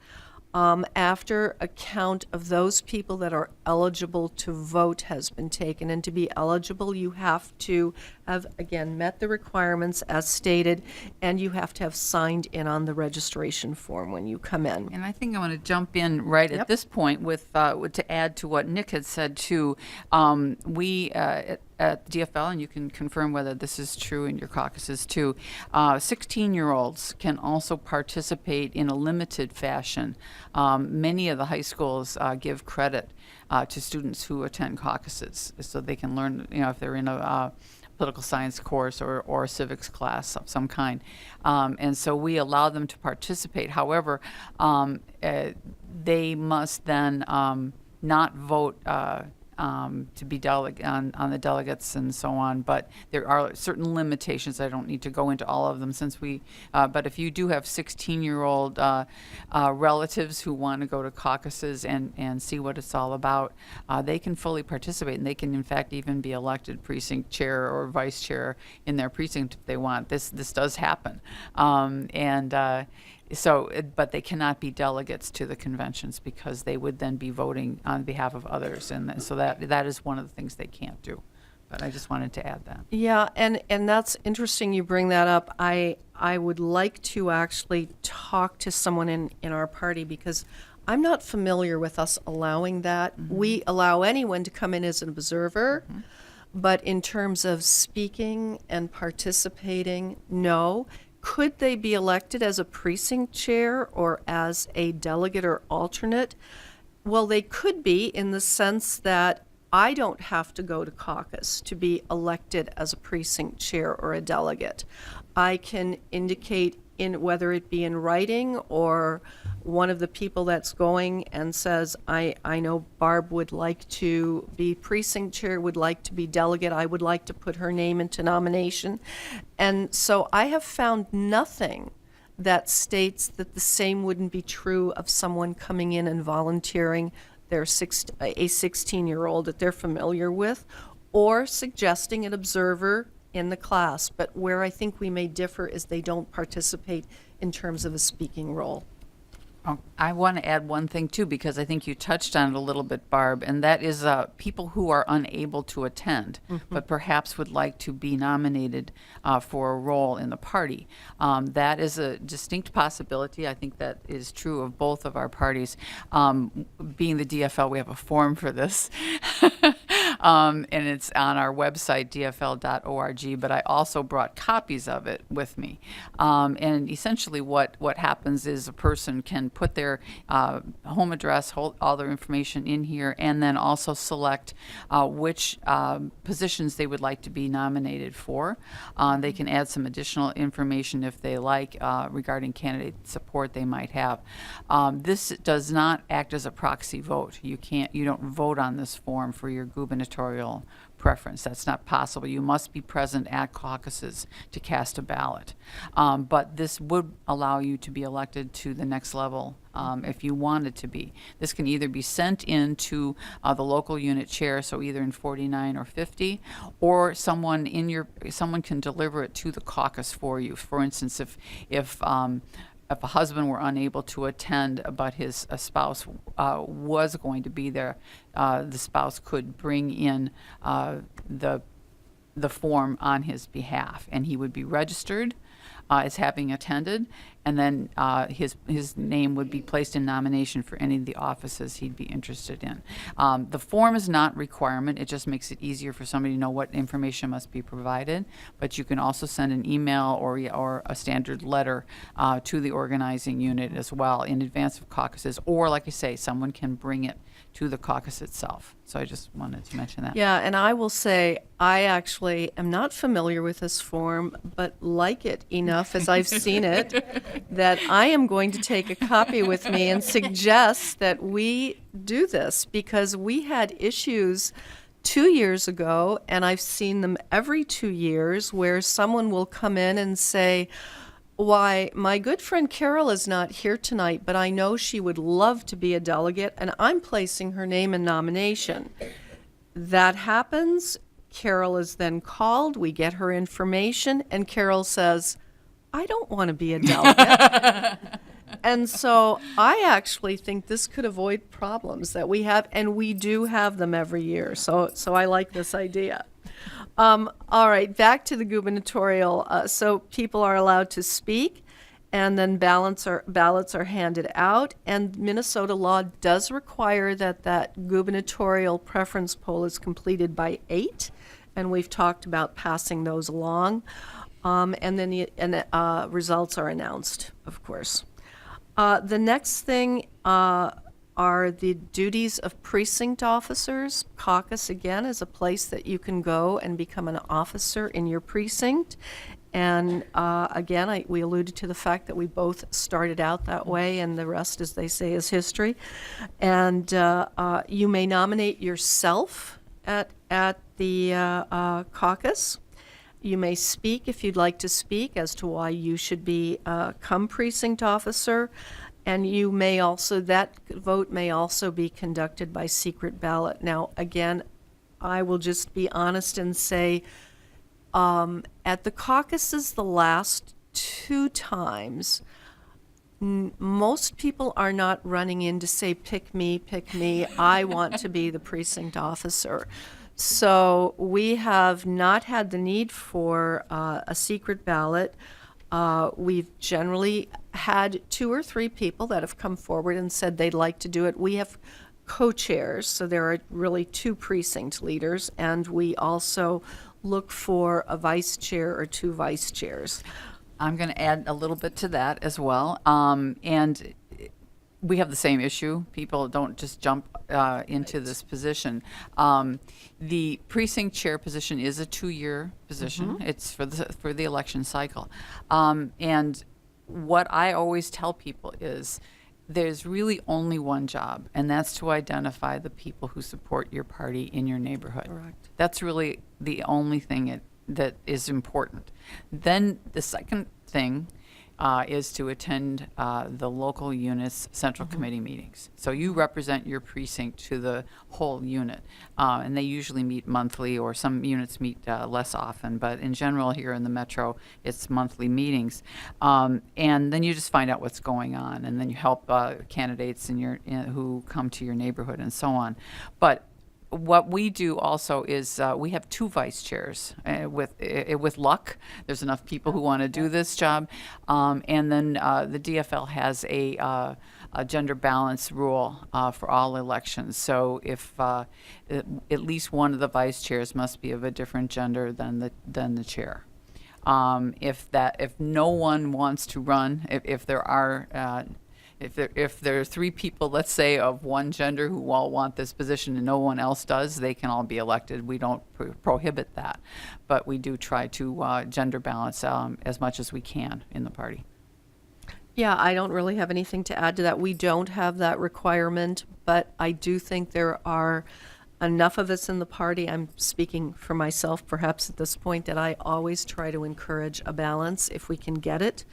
after a count of those people that are eligible to vote has been taken. And to be eligible, you have to have, again, met the requirements as stated, and you have to have signed in on the registration form when you come in. And I think I want to jump in right at this point with to add to what Nick had said too. We at DFL, and you can confirm whether this is true in your caucuses too, 16-year-olds can also participate in a limited fashion. Many of the high schools give credit to students who attend caucuses, so they can learn, if they're in a political science course or a civics class of some kind. And so we allow them to participate. However, they must then not vote to be on the delegates and so on. But there are certain limitations. I don't need to go into all of them since but if you do have 16-year-old relatives who want to go to caucuses and see what it's all about, they can fully participate, and they can in fact even be elected precinct chair or vice chair in their precinct if they want. This does happen. But they cannot be delegates to the conventions because they would then be voting on behalf of others, and so that is one of the things they can't do. But I just wanted to add that. Yeah, and that's interesting you bring that up. I would like to actually talk to someone in our party because I'm not familiar with us allowing that. Mm-hmm. We allow anyone to come in as an observer, mm-hmm. but in terms of speaking and participating, no. Could they be elected as a precinct chair or as a delegate or alternate? Well, they could be in the sense that I don't have to go to caucus to be elected as a precinct chair or a delegate. I can indicate in whether it be in writing or one of the people that's going and says, I know Barb would like to be precinct chair, would like to be delegate, I would like to put her name into nomination. And so I have found nothing that states that the same wouldn't be true of someone coming in and volunteering a 16-year-old that they're familiar with, or suggesting an observer in the class. But where I think we may differ is they don't participate in terms of a speaking role. I want to add one thing, too, because I think you touched on it a little bit, Barb, and that is people who are unable to attend, mm-hmm. but perhaps would like to be nominated for a role in the party. That is a distinct possibility. I think that is true of both of our parties. Being the DFL, we have a form for this. And it's on our website, dfl.org, but I also brought copies of it with me. And essentially what happens is a person can put their home address, all their information in here, and then also select which positions they would like to be nominated for. They can add some additional information if they like regarding candidate support they might have. This does not act as a proxy vote. You don't vote on this form for your gubernatorial preference. That's not possible. You must be present at caucuses to cast a ballot. But this would allow you to be elected to the next level if you wanted to be. This can either be sent in to the local unit chair, so either in 49 or 50, or someone can deliver it to the caucus for you. For instance, if a husband were unable to attend, but his spouse was going to be there, the spouse could bring in the form on his behalf, and he would be registered as having attended, and then his name would be placed in nomination for any of the offices he'd be interested in. The form is not requirement. It just makes it easier for somebody to know what information must be provided. But you can also send an email or a standard letter to the organizing unit as well in advance of caucuses. Or, like I say, someone can bring it to the caucus itself. So I just wanted to mention that. Yeah, and I will say I actually am not familiar with this form, but like it enough as I've seen it, that I am going to take a copy with me and suggest that we do this, because we had issues 2 years ago, and I've seen them every 2 years, where someone will come in and say, why, my good friend Carol is not here tonight, but I know she would love to be a delegate, and I'm placing her name in nomination. That happens. Carol is then called. We get her information, and Carol says, I don't want to be a delegate. And so I actually think this could avoid problems that we have, and we do have them every year. So I like this idea. All right, back to the gubernatorial. So people are allowed to speak, and then ballots are handed out. And Minnesota law does require that gubernatorial preference poll is completed by 8, and we've talked about passing those along. And then the results are announced, of course. The next thing are the duties of precinct officers. Caucus, again, is a place that you can go and become an officer in your precinct. And again, we alluded to the fact that we both started out that way, and the rest, as they say, is history. And you may nominate yourself at the caucus. You may speak if you'd like to speak as to why you should become precinct officer. And you may also, that vote may also be conducted by secret ballot. Now, again, I will just be honest and say, at the caucuses the last 2 times, most people are not running in to say, pick me, I want to be the precinct officer. So we have not had the need for a secret ballot. We've generally had 2 or 3 people that have come forward and said they'd like to do it. We have co-chairs, so there are really 2 precinct leaders, and we also look for a vice chair or 2 vice chairs. I'm going to add a little bit to that as well. And we have the same issue. People don't just jump into this position. The precinct chair position is a 2-year position. It's for the election cycle. And what I always tell people is there's really only one job, and that's to identify the people who support your party in your neighborhood. Correct. That's really the only thing that is important. Then the second thing is to attend the local unit's central committee meetings. So you represent your precinct to the whole unit, and they usually meet monthly, or some units meet less often, but in general here in the metro, it's monthly meetings. And then you just find out what's going on, and then you help candidates who come to your neighborhood and so on. But what we do also is we have 2 vice chairs. With luck, there's enough people who want to do this job, and then the DFL has a gender balance rule for all elections. So if at least one of the vice chairs must be of a different gender than the chair. If no one wants to run, if there are If there are 3 people, let's say, of one gender who all want this position and no one else does, they can all be elected. We don't prohibit that, but we do try to gender balance as much as we can in the party. Yeah, I don't really have anything to add to that. We don't have that requirement, but I do think there are enough of us in the party, I'm speaking for myself perhaps at this point, that I always try to encourage a balance if we can get it.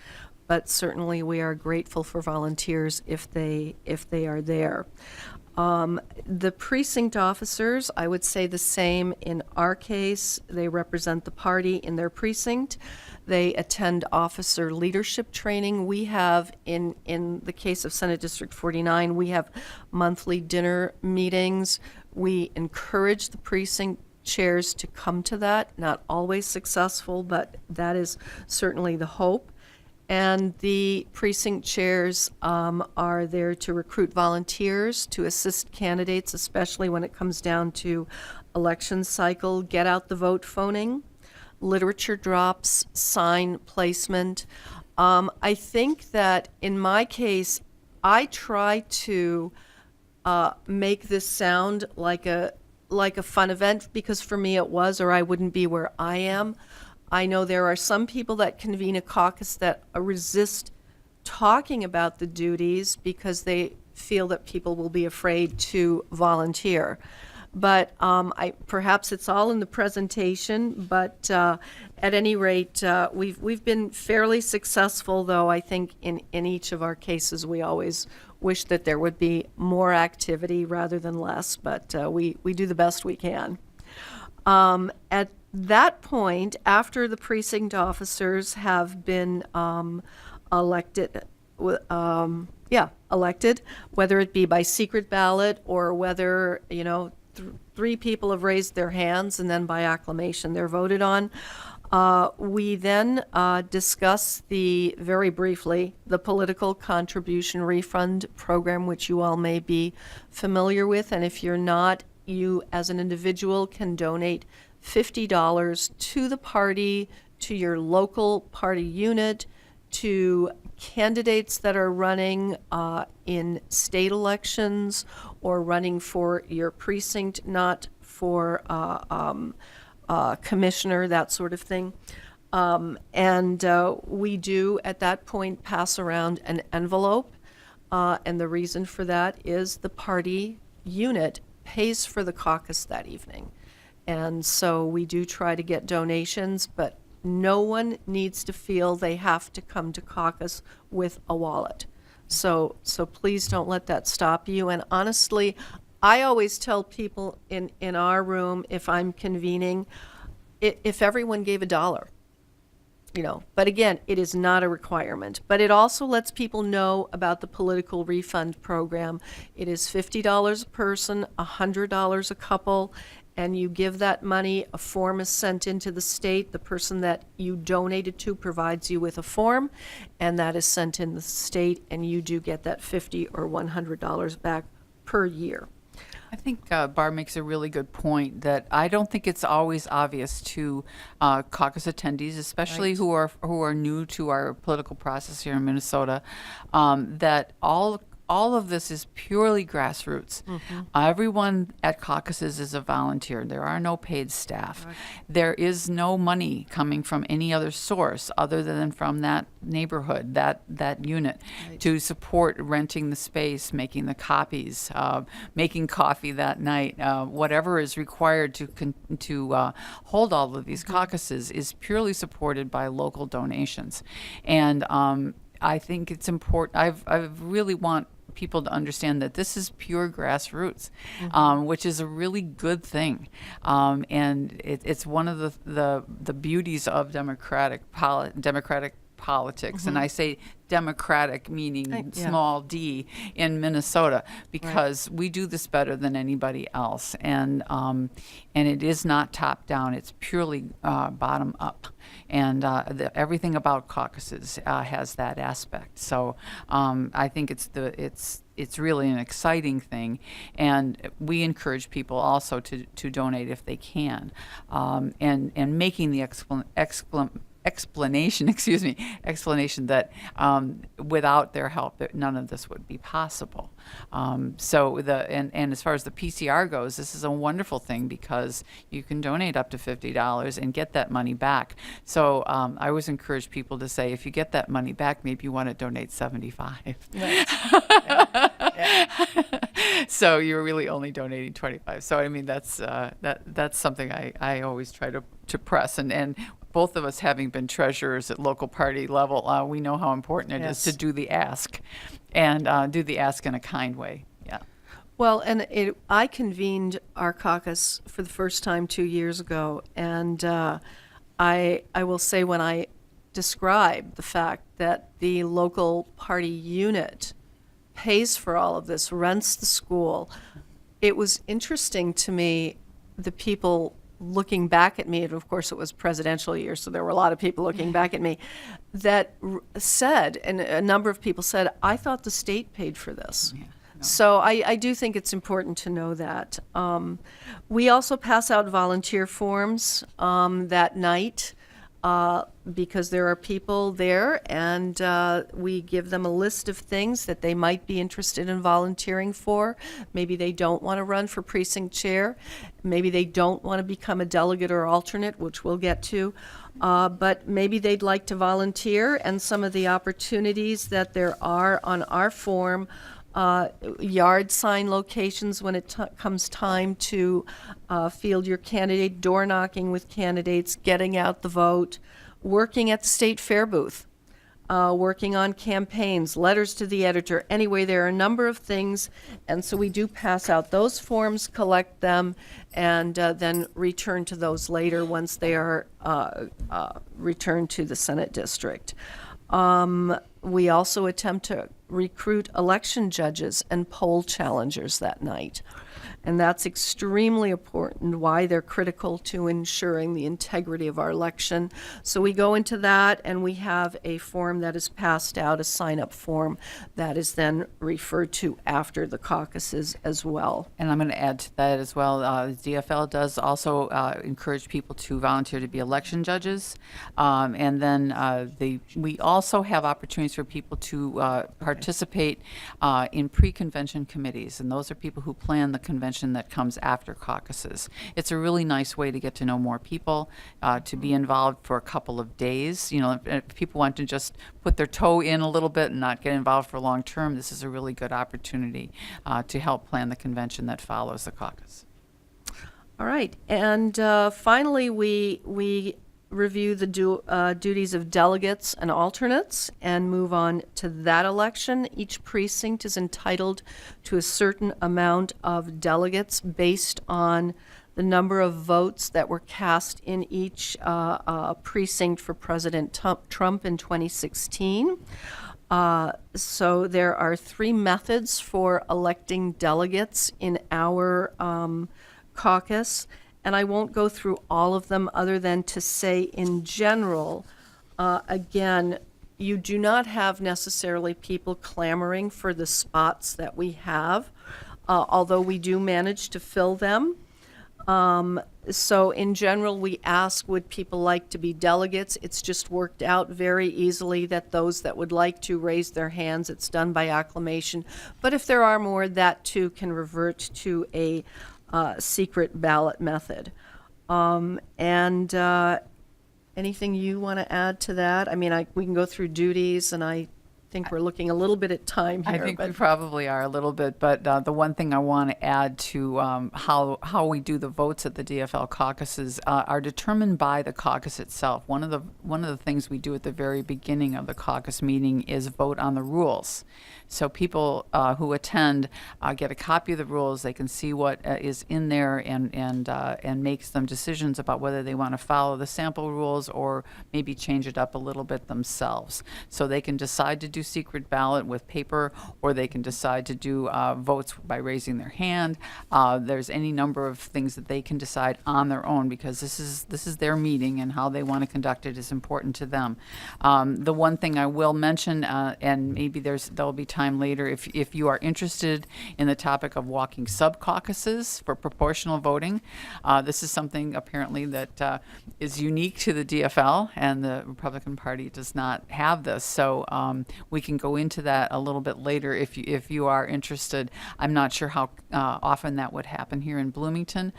But certainly we are grateful for volunteers if they are there. The precinct officers, I would say the same in our case. They represent the party in their precinct. They attend officer leadership training. We have, in the case of Senate District 49, we have monthly dinner meetings. We encourage the precinct chairs to come to that. Not always successful, but that is certainly the hope. And the precinct chairs are there to recruit volunteers, to assist candidates, especially when it comes down to election cycle, get out the vote phoning, literature drops, sign placement. I think that in my case, I try to make this sound like a fun event, because for me it was, or I wouldn't be where I am. I know there are some people that convene a caucus that resist talking about the duties because they feel that people will be afraid to volunteer. But perhaps it's all in the presentation, but at any rate, we've been fairly successful, though I think in each of our cases we always wish that there would be more activity rather than less, but we do the best we can. At that point, after the precinct officers have been elected, whether it be by secret ballot or whether, 3 people have raised their hands and then by acclamation they're voted on, we then discuss very briefly, the political contribution refund program, which you all may be familiar with. And if you're not, you as an individual can donate $50 to the party, to your local party unit, to candidates that are running in state elections or running for your precinct, not for commissioner, that sort of thing. And we do, at that point, pass around an envelope. And the reason for that is the party unit pays for the caucus that evening. And so we do try to get donations, but no one needs to feel they have to come to caucus with a wallet. So please don't let that stop you. And honestly, I always tell people in our room, if I'm convening, if everyone gave $1, but again, it is not a requirement. But it also lets people know about the political refund program. It is $50 a person, $100 a couple, and you give that money. A form is sent into the state. The person that you donated to provides you with a form, and that is sent in the state, and you do get that $50 or $100 back per year. I think Barb makes a really good point that I don't think it's always obvious to caucus attendees, especially who are new to our political process here in Minnesota, that all of this is purely grassroots. Everyone at caucuses is a volunteer. There are no paid staff. Right. There is no money coming from any other source other than from that neighborhood, that unit, to support renting the space, making the copies, making coffee that night. Whatever is required to hold all of these caucuses is purely supported by local donations. And I think it's important. I really want people to understand that this is pure grassroots, which is a really good thing, and it's one of the beauties of democratic politics, and I say democratic meaning small d in Minnesota, because we do this better than anybody else, and it is not top down; it's purely bottom up, and everything about caucuses has that aspect. So I think it's really an exciting thing, and we encourage people also to donate if they can, and making the explanation that without their help that none of this would be possible. So and as far as the PCR goes, this is a wonderful thing because you can donate up to $50 and get that money back. So I always encourage people to say, if you get that money back, maybe you want to donate $75. So you're really only donating $25. So I mean that's something I always try to press, and both of us having been treasurers at local party level, we know how important it is to do the ask, and do the ask in a kind way. Yeah. Well, and I convened our caucus for the first time 2 years ago, and I will say, when I described the fact that the local party unit pays for all of this, rents the school, it was interesting to me, the people looking back at me, and of course it was presidential year, so there were a lot of people looking back at me, that said, and a number of people said, I thought the state paid for this. Yeah, no. So I do think it's important to know that. We also pass out volunteer forms that night, because there are people there, and we give them a list of things that they might be interested in volunteering for. Maybe they don't want to run for precinct chair. Maybe they don't want to become a delegate or alternate, which we'll get to. But maybe they'd like to volunteer, and some of the opportunities that there are on our form, yard sign locations when it comes time to field your candidate, door knocking with candidates, getting out the vote, working at the state fair booth, working on campaigns, letters to the editor. Anyway, there are a number of things, and so we do pass out those forms, collect them, and then return to those later once they are returned to the Senate district. We also attempt to recruit election judges and poll challengers that night. And that's extremely important, why they're critical to ensuring the integrity of our election. So we go into that, and we have a form that is passed out, a sign-up form that is then referred to after the caucuses as well. And I'm going to add to that as well. The DFL does also encourage people to volunteer to be election judges. And then we also have opportunities for people to participate in pre-convention committees, and those are people who plan the convention that comes after caucuses. It's a really nice way to get to know more people, to be involved for a couple of days. You know, if people want to just put their toe in a little bit and not get involved for long term, this is a really good opportunity to help plan the convention that follows the caucus. All right, and finally, we review the duties of delegates and alternates and move on to that election. Each precinct is entitled to a certain amount of delegates based on the number of votes that were cast in each precinct for President Trump in 2016. So there are 3 methods for electing delegates in our caucus, and I won't go through all of them other than to say in general, again, you do not have necessarily people clamoring for the spots that we have, although we do manage to fill them. So in general, we ask, would people like to be delegates? It's just worked out very easily that those that would like to raise their hands. It's done by acclamation. But if there are more, that too can revert to a secret ballot method. Anything you want to add to that? I mean, we can go through duties, and I think we're looking a little bit at time here. I think we probably are a little bit, but the one thing I want to add to how we do the votes at the DFL caucuses are determined by the caucus itself. One of the things we do at the very beginning of the caucus meeting is vote on the rules. So people who attend get a copy of the rules. They can see what is in there and make some decisions about whether they want to follow the sample rules or maybe change it up a little bit themselves. So they can decide to do secret ballot with paper, or they can decide to do votes by raising their hand. There's any number of things that they can decide on their own, because this is their meeting, and how they want to conduct it is important to them. The one thing I will mention, and maybe there'll be time later, if you are interested in the topic of walking sub-caucuses for proportional voting, this is something apparently that is unique to the DFL, and the Republican Party does not have this. So we can go into that a little bit later if you are interested. I'm not sure how often that would happen here in Bloomington.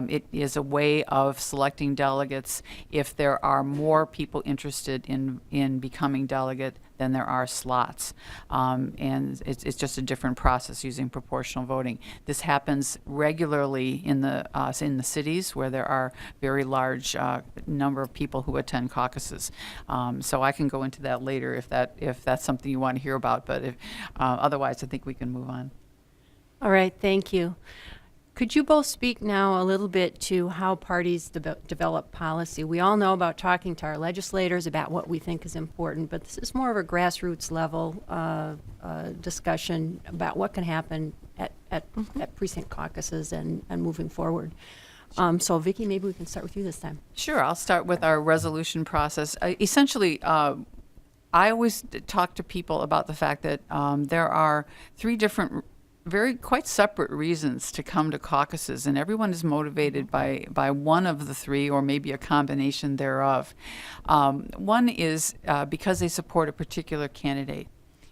It is a way of selecting delegates if there are more people interested in becoming delegate than there are slots. And it's just a different process using proportional voting. This happens regularly in the cities where there are very large number of people who attend caucuses. So I can go into that later if that's something you want to hear about. But otherwise, I think we can move on. All right, thank you. Could you both speak now a little bit to how parties develop policy? We all know about talking to our legislators about what we think is important, but this is more of a grassroots level discussion about what can happen at precinct caucuses and moving forward. So Vicki, maybe we can start with you this time. Sure, I'll start with our resolution process. Essentially, I always talk to people about the fact that there are 3 different quite separate reasons to come to caucuses, and everyone is motivated by one of the 3 or maybe a combination thereof. One is because they support a particular candidate,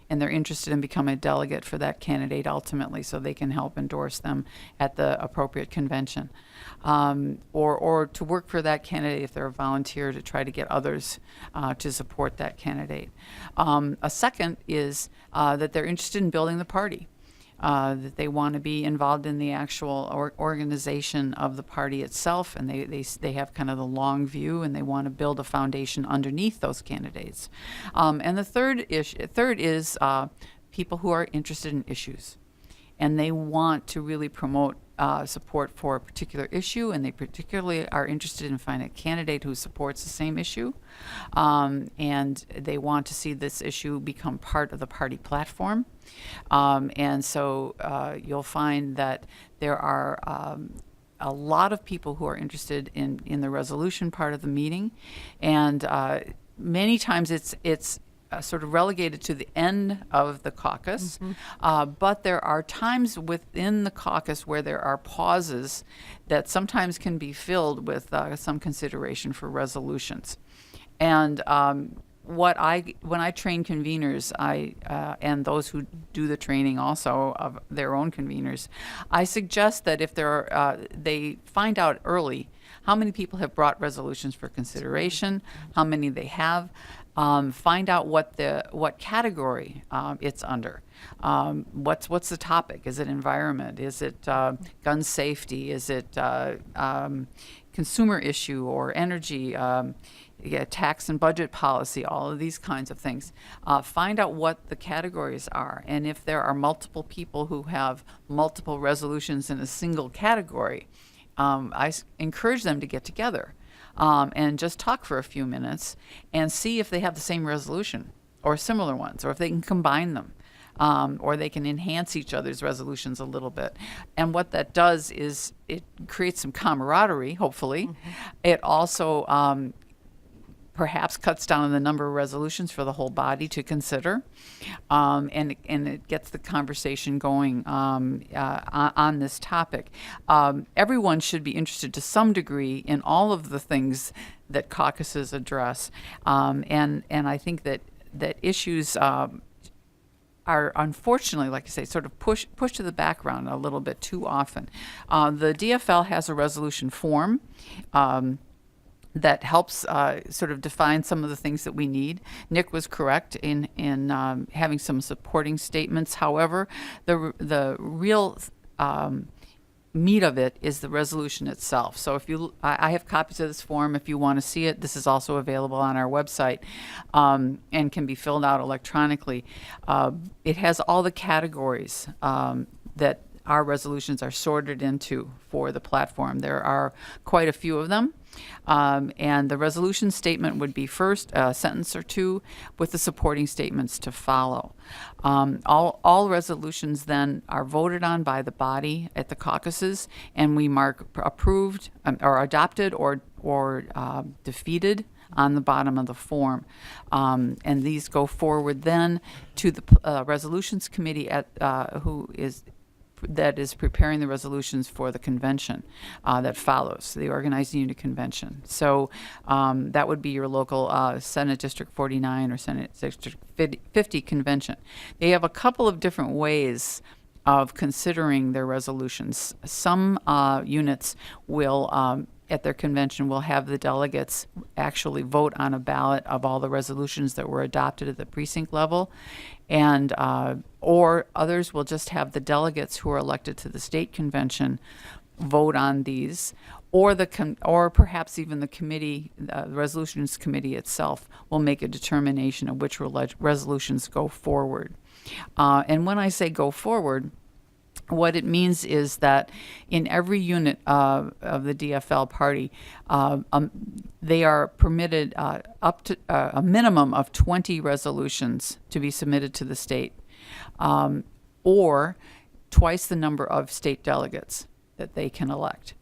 and they're interested in becoming a delegate for that candidate ultimately, so they can help endorse them at the appropriate convention. Or to work for that candidate if they're a volunteer, to try to get others to support that candidate. A second is that they're interested in building the party. That they want to be involved in the actual organization of the party itself, and they have kind of the long view, and they want to build a foundation underneath those candidates. And the third is people who are interested in issues, and they want to really promote support for a particular issue, and they particularly are interested in finding a candidate who supports the same issue, and they want to see this issue become part of the party platform. And so you'll find that there are a lot of people who are interested in the resolution part of the meeting, and many times it's sort of relegated to the end of the caucus, but there are times within the caucus where there are pauses that sometimes can be filled with some consideration for resolutions. And when I train conveners, and those who do the training also of their own conveners, I suggest that if they find out early how many people have brought resolutions for consideration, how many they have, find out what category it's under. What's the topic? Is it environment? Is it gun safety? Is it consumer issue or energy? Tax and budget policy, all of these kinds of things. Find out what the categories are, and if there are multiple people who have multiple resolutions in a single category, encourage them to get together and just talk for a few minutes and see if they have the same resolution or similar ones, or if they can combine them. Or they can enhance each other's resolutions a little bit. And what that does is it creates some camaraderie, hopefully. Mm-hmm. It also perhaps cuts down on the number of resolutions for the whole body to consider, and it gets the conversation going on this topic. Everyone should be interested to some degree in all of the things that caucuses address, and I think that issues are unfortunately, like I say, sort of pushed to the background a little bit too often. The DFL has a resolution form that helps sort of define some of the things that we need. Nick was correct in having some supporting statements. However, the real meat of it is the resolution itself. So I have copies of this form if you want to see it. This is also available on our website and can be filled out electronically. It has all the categories that our resolutions are sorted into for the platform. There are quite a few of them. And the resolution statement would be first, a sentence or two, with the supporting statements to follow. All resolutions then are voted on by the body at the caucuses, and we mark approved or adopted or defeated on the bottom of the form. And these go forward then to the resolutions committee that is preparing the resolutions for the convention that follows, the organizing unit convention. So that would be your local Senate District 49 or Senate District 50 convention. They have a couple of different ways of considering their resolutions. Some units will at their convention will have the delegates actually vote on a ballot of all the resolutions that were adopted at the precinct level, and or others will just have the delegates who are elected to the state convention vote on these, or or perhaps even the committee, the resolutions committee itself, will make a determination of which resolutions go forward. And when I say go forward, what it means is that in every unit of the DFL party, they are permitted up to a minimum of 20 resolutions to be submitted to the state, or twice the number of state delegates that they can elect.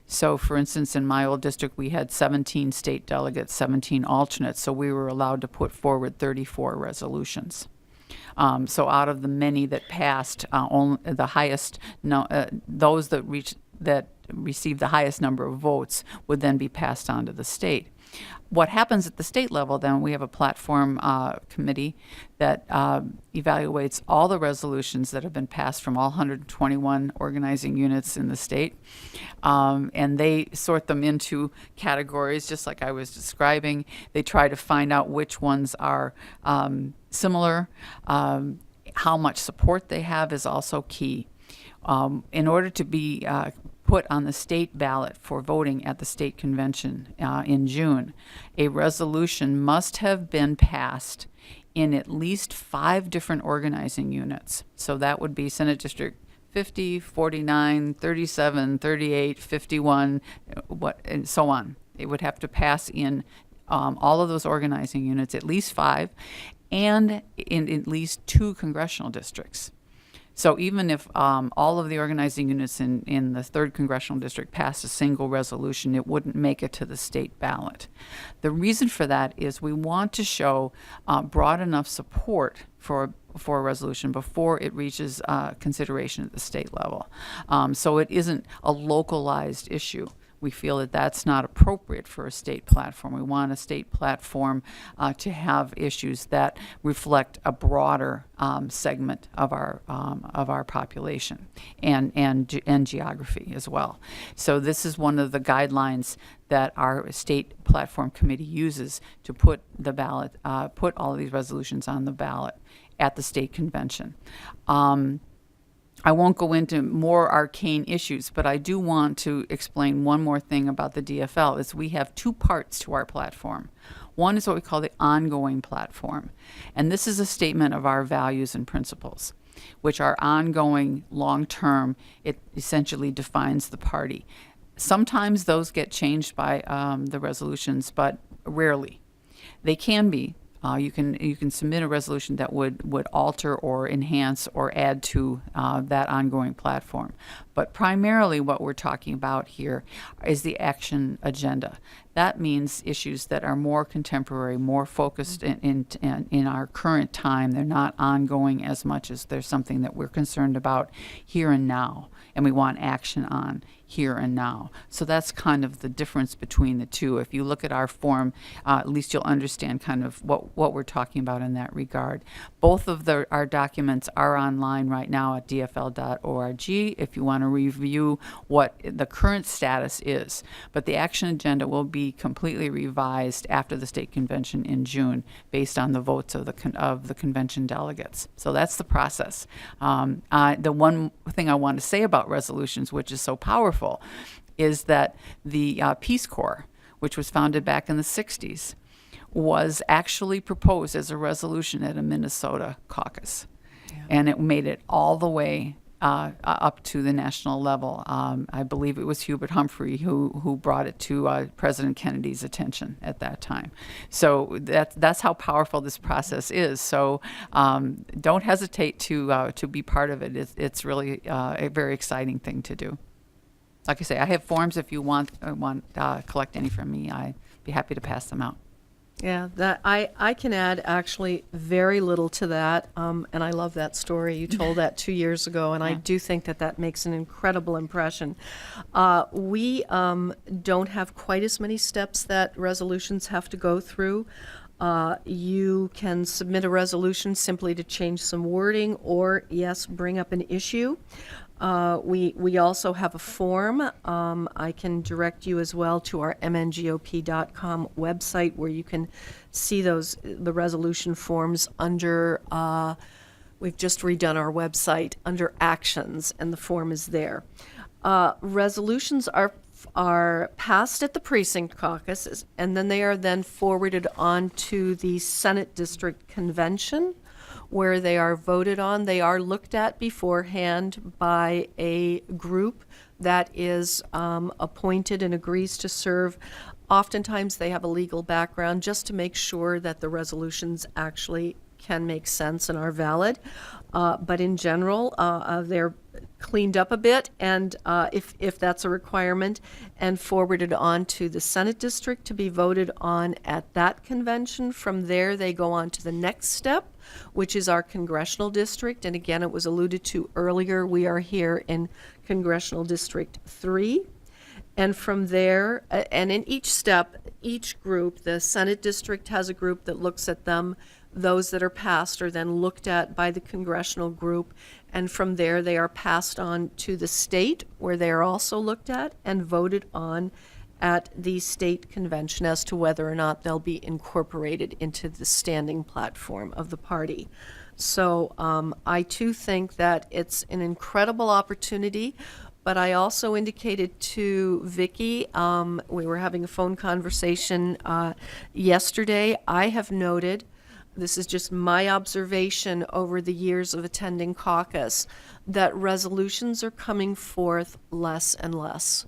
So, for instance, in my old district, we had 17 state delegates, 17 alternates, so we were allowed to put forward 34 resolutions. So out of the many that passed, only the highest, those that received the highest number of votes would then be passed on to the state. What happens at the state level, then, we have a platform committee that evaluates all the resolutions that have been passed from all 121 organizing units in the state, and they sort them into categories, just like I was describing. They try to find out which ones are similar. How much support they have is also key. In order to be put on the state ballot for voting at the state convention in June, a resolution must have been passed in at least 5 different organizing units. So that would be Senate District 50, 49, 37, 38, 51, and so on. It would have to pass in all of those organizing units, at least 5, and in at least 2 congressional districts. So even if all of the organizing units in the 3rd congressional district passed a single resolution, it wouldn't make it to the state ballot. The reason for that is we want to show broad enough support for a resolution before it reaches consideration at the state level. So it isn't a localized issue. we feel that that's not appropriate for a state platform. We want a state platform to have issues that reflect a broader segment of our population and geography as well. So this is one of the guidelines that our state platform committee uses to put the ballot, put all of these resolutions on the ballot at the state convention. I won't go into more arcane issues, but I do want to explain one more thing about the DFL, is we have two parts to our platform. One is what we call the ongoing platform, and this is a statement of our values and principles, which are ongoing, long-term. It essentially defines the party. Sometimes those get changed by the resolutions, but rarely. They can be. You can submit a resolution that would alter or enhance or add to that ongoing platform. But primarily what we're talking about here is the action agenda. That means issues that are more contemporary, more focused in our current time. They're not ongoing as much as there's something that we're concerned about here and now, and we want action on here and now. So that's kind of the difference between the two. If you look at our form, at least you'll understand kind of what we're talking about in that regard. Both of our documents are online right now at dfl.org if you want to review what the current status is. But the action agenda will be completely revised after the state convention in June based on the votes of the convention delegates. So that's the process. The one thing I want to say about resolutions, which is so powerful, is that the Peace Corps, which was founded back in the 60s, was actually proposed as a resolution at a Minnesota caucus. Yeah. And it made it all the way up to the national level. I believe it was Hubert Humphrey who brought it to President Kennedy's attention at that time. So that's how powerful this process is. So don't hesitate to be part of it. It's really a very exciting thing to do. Like I say, I have forms if you want collect any from me. I'd be happy to pass them out. Yeah, that I can add actually very little to that, and I love that story. You told that 2 years ago, and I do think that makes an incredible impression. We don't have quite as many steps that resolutions have to go through. You can submit a resolution simply to change some wording, or yes, bring up an issue. We also have a form. I can direct you as well to our mngop.com website, where you can see the resolution forms under, we've just redone our website under actions, and the form is there. Resolutions are passed at the precinct caucus, and then they are then forwarded on to the Senate District Convention, where they are voted on. They are looked at beforehand by a group that is appointed and agrees to serve. Oftentimes they have a legal background just to make sure that the resolutions actually can make sense and are valid. But in general, they're cleaned up a bit, and if that's a requirement, and forwarded on to the Senate District to be voted on at that convention. From there, they go on to the next step, which is our congressional district. And again, it was alluded to earlier, we are here in Congressional District 3. And from there, and in each step, each group, the Senate District has a group that looks at them. Those that are passed are then looked at by the congressional group, and from there they are passed on to the state, where they are also looked at and voted on at the state convention as to whether or not they'll be incorporated into the standing platform of the party. So I too think that it's an incredible opportunity. But I also indicated to Vicki, we were having a phone conversation yesterday. I have noted, this is just my observation over the years of attending caucus, that resolutions are coming forth less and less.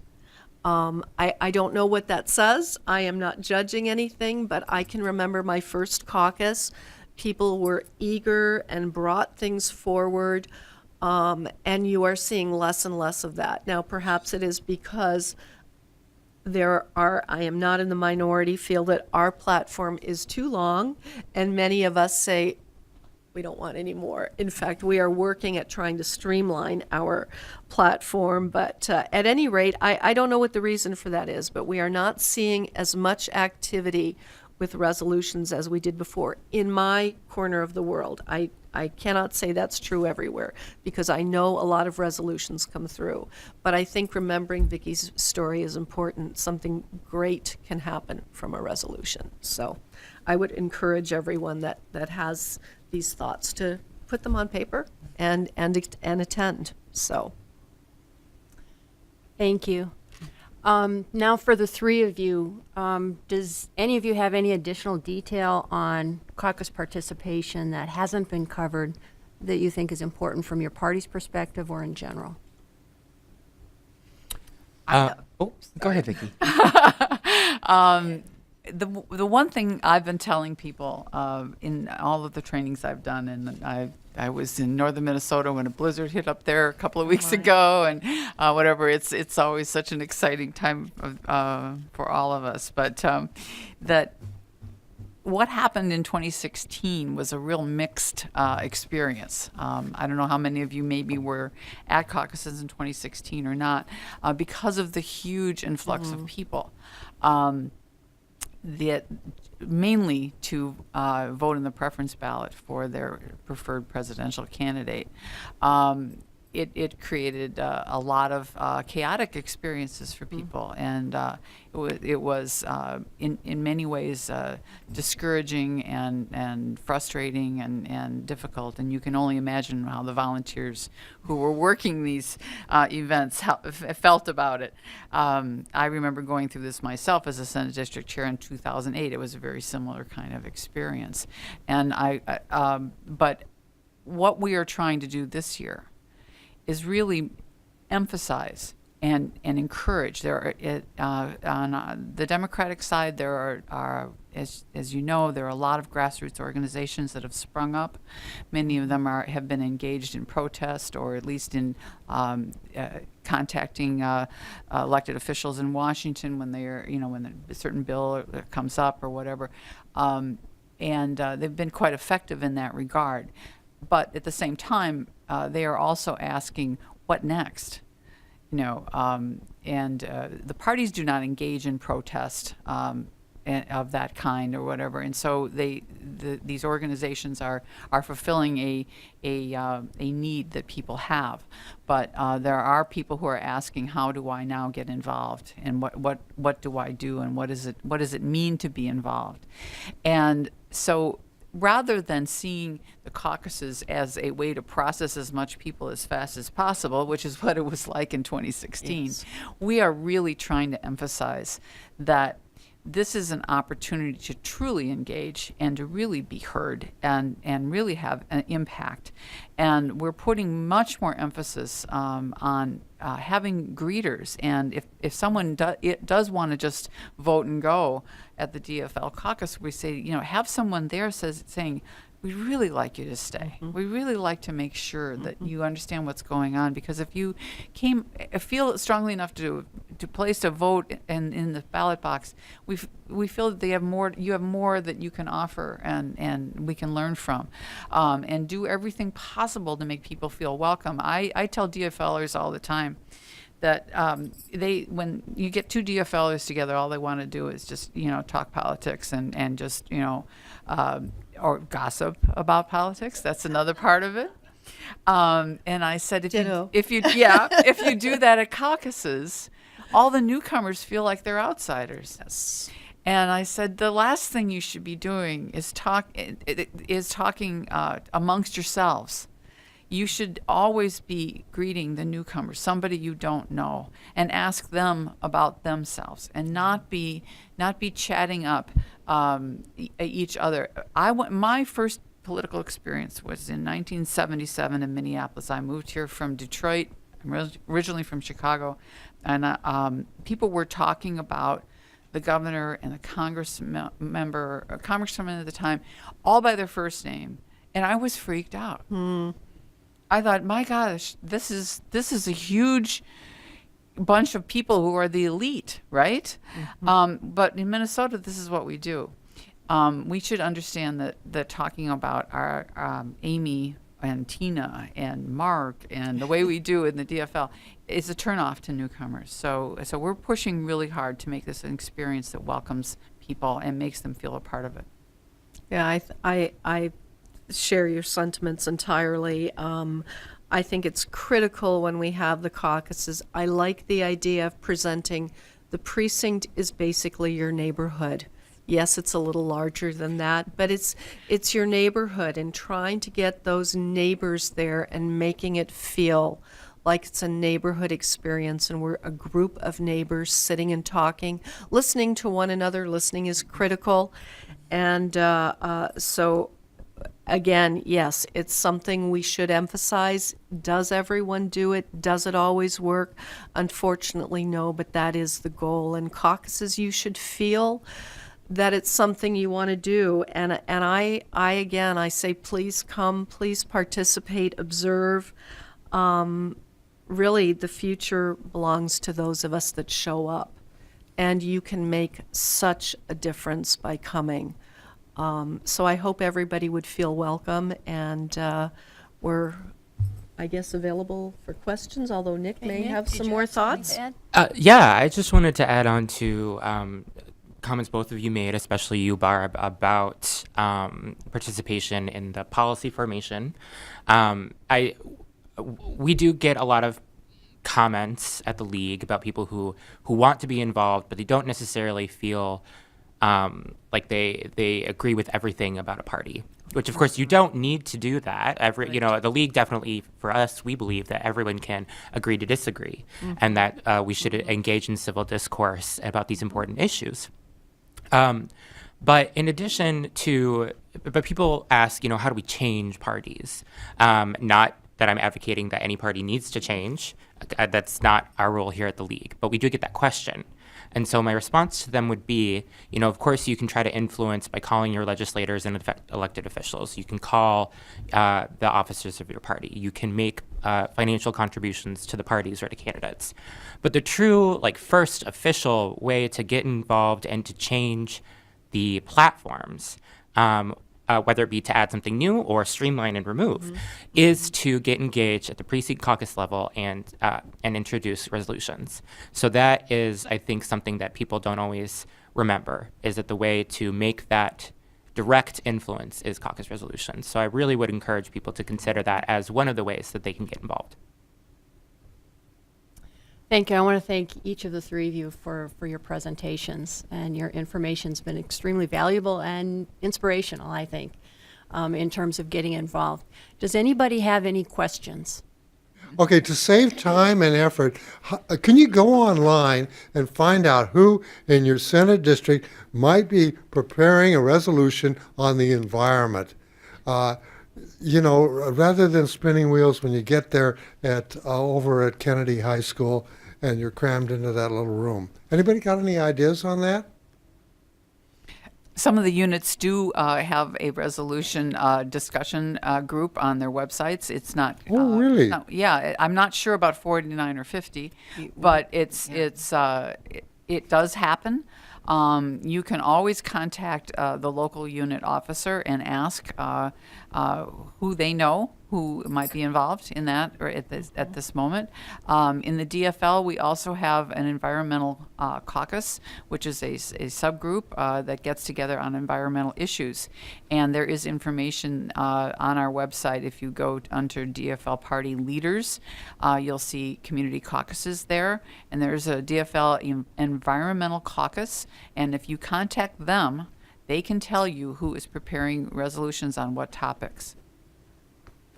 I don't know what that says. I am not judging anything, but I can remember my first caucus. People were eager and brought things forward. And you are seeing less and less of that. Now, perhaps it is because I am not in the minority, feel that our platform is too long, and many of us say, We don't want any more. In fact, we are working at trying to streamline our platform. But at any rate, I don't know what the reason for that is, but we are not seeing as much activity with resolutions as we did before. In my corner of the world, I cannot say that's true everywhere because I know a lot of resolutions come through. But I think remembering Vicki's story is important. Something great can happen from a resolution. So I would encourage everyone that has these thoughts to put them on paper and attend. So Thank you. Now for the three of you, does any of you have any additional detail on caucus participation that hasn't been covered that you think is important from your party's perspective or in general? Go ahead, Vicki. The one thing I've been telling people in all of the trainings I've done, and I was in northern Minnesota when a blizzard hit up there a couple of weeks ago, and whatever. It's always such an exciting time for all of us. But that what happened in 2016 was a real mixed experience. I don't know how many of you maybe were at caucuses in 2016 or not, because of the huge influx of people. Mainly to vote in the preference ballot for their preferred presidential candidate. It created a lot of chaotic experiences for people, and it was in many ways discouraging and frustrating and difficult. And you can only imagine how the volunteers who were working these events felt about it. I remember going through this myself as a Senate District Chair in 2008. It was a very similar kind of experience. And but what we are trying to do this year is really emphasize and encourage. There are, on the Democratic side, there are as you know, there are a lot of grassroots organizations that have sprung up. Many of them have been engaged in protest, or at least in contacting elected officials in Washington when when a certain bill comes up or whatever, and they've been quite effective in that regard. But at the same time, they are also asking, what next? And the parties do not engage in protest of that kind or whatever. And so these organizations are fulfilling a need that people have. But there are people who are asking, how do I now get involved? And what do I do? And what does it mean to be involved? And so rather than seeing the caucuses as a way to process as much people as fast as possible, which is what it was like in 2016, yes, we are really trying to emphasize that this is an opportunity to truly engage and to really be heard and really have an impact. And we're putting much more emphasis on having greeters. And if someone does want to just vote and go at the DFL caucus, we say, have someone there saying, we'd really like you to stay. Mm-hmm. We really like to make sure that you understand what's going on, because if you feel strongly enough to place a vote in the ballot box, we feel that you have more that you can offer and we can learn from, and do everything possible to make people feel welcome. I tell DFLers all the time that when you get two DFLers together, all they want to do is just talk politics and just or gossip about politics. That's another part of it. And I said, if you do that at caucuses, all the newcomers feel like they're outsiders. Yes. And I said, the last thing you should be doing is talking amongst yourselves. You should always be greeting the newcomers, somebody you don't know, and ask them about themselves, and not be chatting up each other. My first political experience was in 1977 in Minneapolis. I moved here from Detroit. I'm originally from Chicago, and people were talking about the governor and the congressman at the time, all by their first name, and I was freaked out. I thought, my gosh, this is a huge bunch of people who are the elite, right? Mm-hmm. But in Minnesota, this is what we do. we should understand that talking about our Amy and Tina and Mark and the way we do in the DFL is a turnoff to newcomers. So we're pushing really hard to make this an experience that welcomes people and makes them feel a part of it. Yeah, I share your sentiments entirely. I think it's critical when we have the caucuses. I like the idea of presenting the precinct is basically your neighborhood. Yes, it's a little larger than that, but it's your neighborhood, and trying to get those neighbors there and making it feel like it's a neighborhood experience and we're a group of neighbors sitting and talking, listening to one another. Listening is critical. And so, again, yes, it's something we should emphasize. Does everyone do it? Does it always work? Unfortunately, no, but that is the goal. And caucuses, you should feel that it's something you want to do. And I again, I say, please come, please participate, observe. Really, the future belongs to those of us that show up. And you can make such a difference by coming. So I hope everybody would feel welcome, and we're, I guess, available for questions, although Nick may have some more thoughts. Yeah, I just wanted to add on to comments both of you made, especially you, Barb, about participation in the policy formation. We do get a lot of comments at the league about people who want to be involved, but they don't necessarily feel like they agree with everything about a party. Which, of course, you don't need to do that. The league definitely, for us, we believe that everyone can agree to disagree, and that we should engage in civil discourse about these important issues. But in addition to, but people ask, how do we change parties? Not that I'm advocating that any party needs to change. That's not our role here at the league, but we do get that question. And so my response to them would be, of course you can try to influence by calling your legislators and elected officials. You can call the officers of your party. You can make financial contributions to the parties or to candidates. But the true, first official way to get involved and to change the platforms, whether it be to add something new or streamline and remove, is to get engaged at the precinct caucus level and introduce resolutions. So that is, I think, something that people don't always remember, is that the way to make that direct influence is caucus resolutions. So I really would encourage people to consider that as one of the ways that they can get involved. Thank you. I want to thank each of the three of you for your presentations, and your information's been extremely valuable and inspirational, I think, in terms of getting involved. Does anybody have any questions? Okay, to save time and effort, can you go online and find out who in your Senate district might be preparing a resolution on the environment? Rather than spinning wheels when you get there over at Kennedy High School and you're crammed into that little room. Anybody got any ideas on that? Some of the units do have a resolution discussion group on their websites. It's not. Oh, really? Yeah, I'm not sure about 49 or 50, but it does happen. You can always contact the local unit officer and ask who they know who might be involved in that or at this moment. In the DFL, we also have an environmental caucus, which is a subgroup that gets together on environmental issues. And there is information on our website. If you go under DFL Party Leaders, you'll see community caucuses there. And there's a DFL Environmental Caucus. And if you contact them, they can tell you who is preparing resolutions on what topics.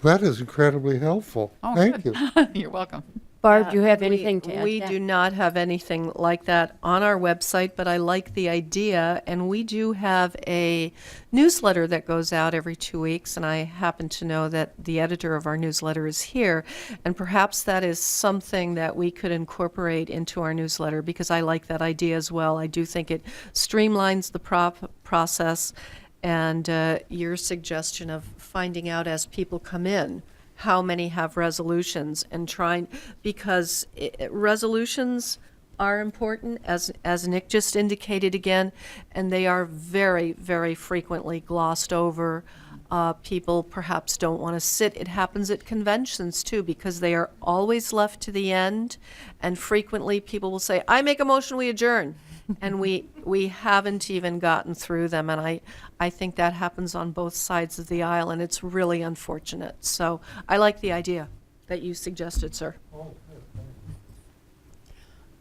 That is incredibly helpful. Oh, Thank good. you. You're welcome. Barb, do you have anything to add? We do not have anything like that on our website, but I like the idea, and we do have a newsletter that goes out every 2 weeks, and I happen to know that the editor of our newsletter is here, and perhaps that is something that we could incorporate into our newsletter, because I like that idea as well. I do think it streamlines the process, and your suggestion of finding out as people come in how many have resolutions and trying, because resolutions are important, as Nick just indicated again, and they are very, very frequently glossed over. People perhaps don't want to sit. It happens at conventions too, because they are always left to the end, and frequently people will say, "I make a motion, we adjourn," and we haven't even gotten through them, and I think that happens on both sides of the aisle, and it's really unfortunate. So I like the idea that you suggested, sir.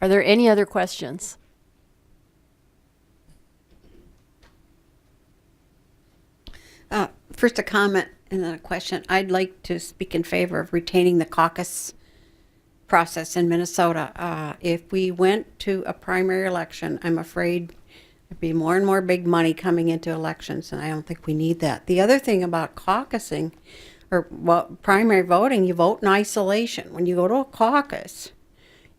Are there any other questions? First, a comment and then a question. I'd like to speak in favor of retaining the caucus process in Minnesota. If we went to a primary election, I'm afraid there'd be more and more big money coming into elections, and I don't think we need that. The other thing about caucusing, or well, primary voting, you vote in isolation. When you go to a caucus,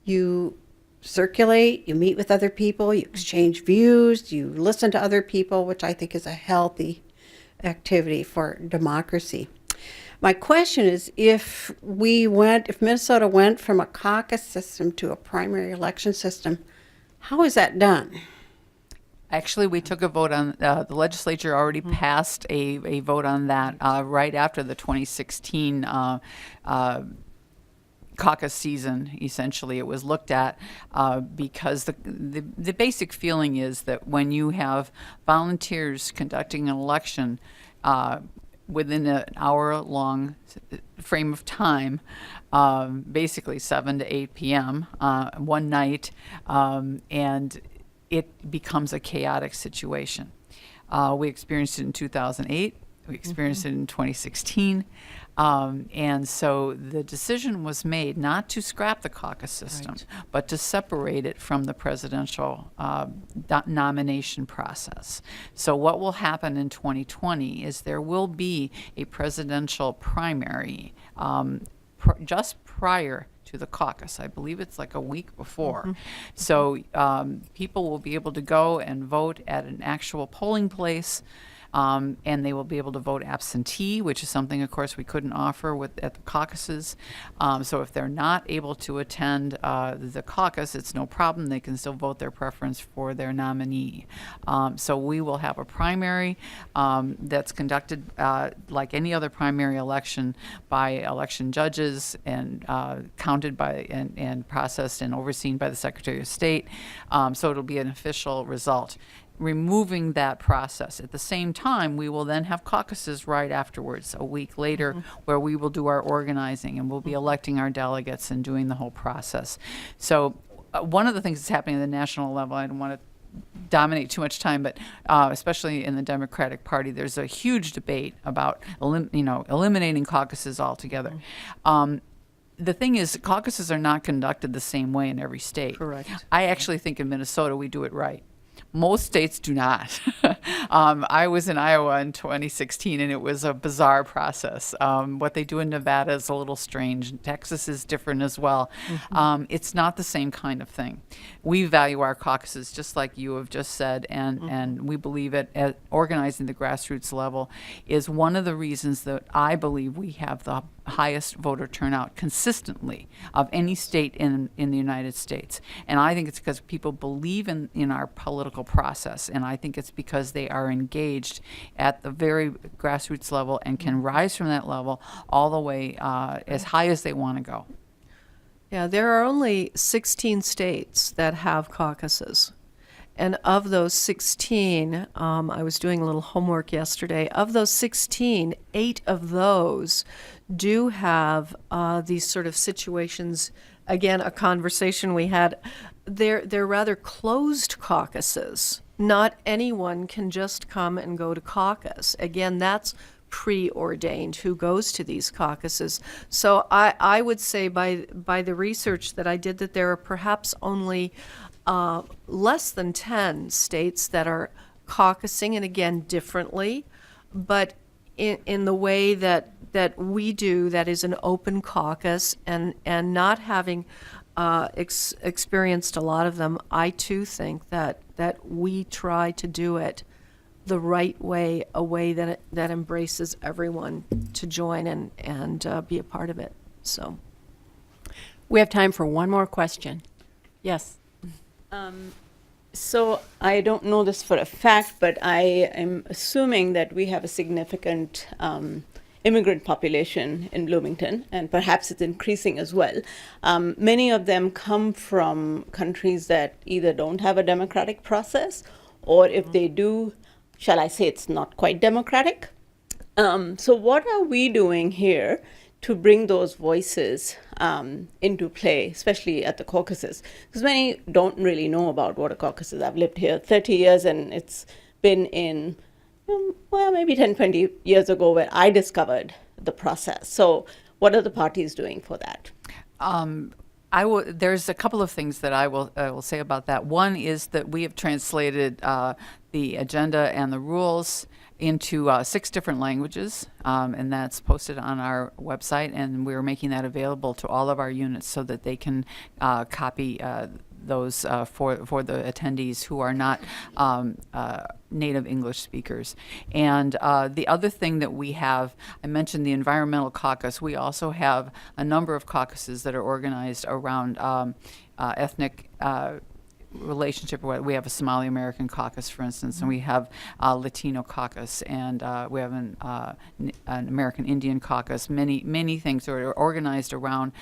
you circulate, you meet with other people, you exchange views, you listen to other people, which I think is a healthy activity for democracy. My question is, if Minnesota went from a caucus system to a primary election system, how is that done? Actually, we took a vote on, the legislature already passed a vote on that right after the 2016 caucus season. Essentially, it was looked at because the basic feeling is that when you have volunteers conducting an election within an hour-long frame of time, basically 7 to 8 p.m. One night, and it becomes a chaotic situation. We experienced it in 2008. We experienced it in 2016. And so the decision was made not to scrap the caucus system, but to separate it from the presidential nomination process. So what will happen in 2020 is there will be a presidential primary just prior to the caucus. I believe it's like a week before. So people will be able to go and vote at an actual polling place. And they will be able to vote absentee, which is something, of course, we couldn't offer at the caucuses. So if they're not able to attend the caucus, it's no problem. They can still vote their preference for their nominee. So we will have a primary that's conducted like any other primary election by election judges and counted by and processed and overseen by the Secretary of State. So it'll be an official result. Removing that process. At the same time, we will then have caucuses right afterwards, a week later, where we will do our organizing and we'll be electing our delegates and doing the whole process. So one of the things that's happening at the national level, I don't want to dominate too much time, but especially in the Democratic Party, there's a huge debate about eliminating caucuses altogether. The thing is, caucuses are not conducted the same way in every state. Correct. I actually think in Minnesota we do it right. Most states do not. I was in Iowa in 2016, and it was a bizarre process. What they do in Nevada is a little strange. Texas is different as well. It's not the same kind of thing. We value our caucuses, just like you have just said, and we believe it. Organizing the grassroots level is one of the reasons that I believe we have the highest voter turnout consistently of any state in the United States. And I think it's because people believe in our political process, and I think it's because they are engaged at the very grassroots level and can rise from that level all the way as high as they want to go. Yeah, there are only 16 states that have caucuses. And of those 16, I was doing a little homework yesterday, of those 16, 8 of those do have these sort of situations. Again, a conversation we had, they're rather closed caucuses. Not anyone can just come and go to caucus. Again, that's preordained who goes to these caucuses. So I would say by the research that I did that there are perhaps only less than 10 states that are caucusing, and again, differently, but in the way that we do, that is an open caucus, and not having experienced a lot of them, I too think that we try to do it the right way, a way that embraces everyone to join and be a part of it. So We have time for one more question. Yes. So I don't know this for a fact, but I am assuming that we have a significant immigrant population in Bloomington, and perhaps it's increasing as well. Many of them come from countries that either don't have a democratic process, or if they do, shall I say, it's not quite democratic. So what are we doing here to bring those voices into play, especially at the caucuses? Because many don't really know about what a caucus is. I've lived here 30 years, and it's been in, well, maybe 10, 20 years ago where I discovered the process. So what are the parties doing for that? There's a couple of things that I will say about that. One is that we have translated the agenda and the rules into 6 different languages, and that's posted on our website, and we're making that available to all of our units so that they can copy those for the attendees who are not native English speakers. And the other thing that we have, I mentioned the environmental caucus. We also have a number of caucuses that are organized around ethnic relationship. We have a Somali American caucus, for instance, and we have a Latino caucus, and we have an American Indian caucus. Many things are organized around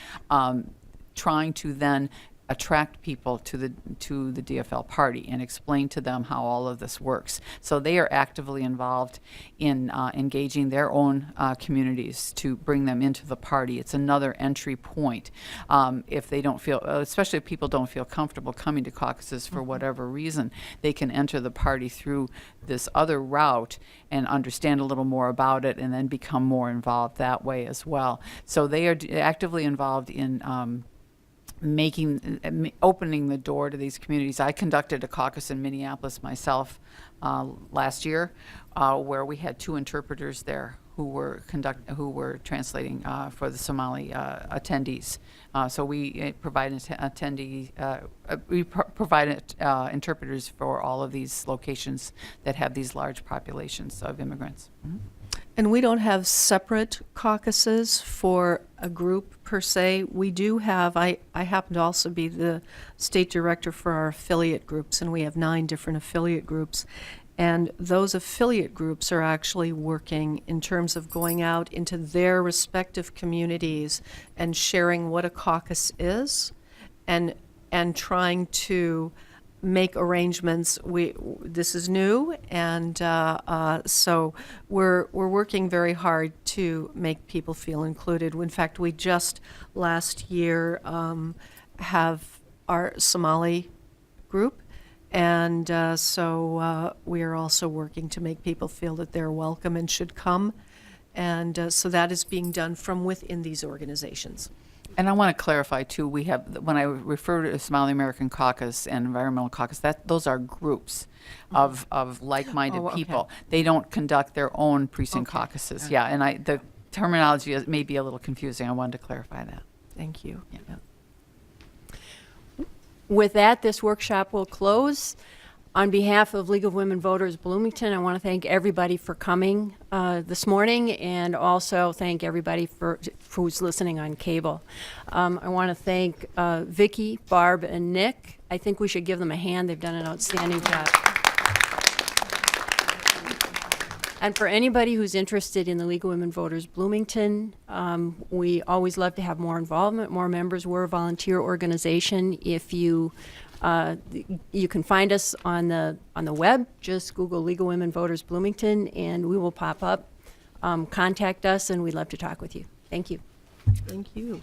trying to then attract people to the DFL party and explain to them how all of this works. So they are actively involved in engaging their own communities to bring them into the party. It's another entry point. If they don't feel, especially if people don't feel comfortable coming to caucuses for whatever reason, they can enter the party through this other route and understand a little more about it, and then become more involved that way as well. So they are actively involved in opening the door to these communities. I conducted a caucus in Minneapolis myself last year, where we had 2 interpreters there who were translating for the Somali attendees. So we provide interpreters for all of these locations that have these large populations of immigrants. Mm-hmm. And we don't have separate caucuses for a group per se. We do have, I happen to also be the state director for our affiliate groups, and we have 9 different affiliate groups. And those affiliate groups are actually working in terms of going out into their respective communities and sharing what a caucus is, and trying to make arrangements. This is new, and so we're working very hard to make people feel included. In fact, we just last year have our Somali group, and so we are also working to make people feel that they're welcome and should come, and so that is being done from within these organizations. And I want to clarify too, we have, when I refer to Somali American Caucus and Environmental Caucus, those are groups of like-minded people. They don't conduct their own precinct caucuses. Yeah, and the terminology may be a little confusing. I wanted to clarify that. Thank you. Yeah. With that, this workshop will close. On behalf of League of Women Voters Bloomington, I want to thank everybody for coming this morning, and also thank everybody who's listening on cable. I want to thank Vicki, Barb, and Nick. I think we should give them a hand. They've done an outstanding job. And for anybody who's interested in the League of Women Voters Bloomington, we always love to have more involvement, more members. We're a volunteer organization. If you can find us on the web. Just Google League of Women Voters Bloomington, and we will pop up. Contact us, and we'd love to talk with you. Thank you. Thank you.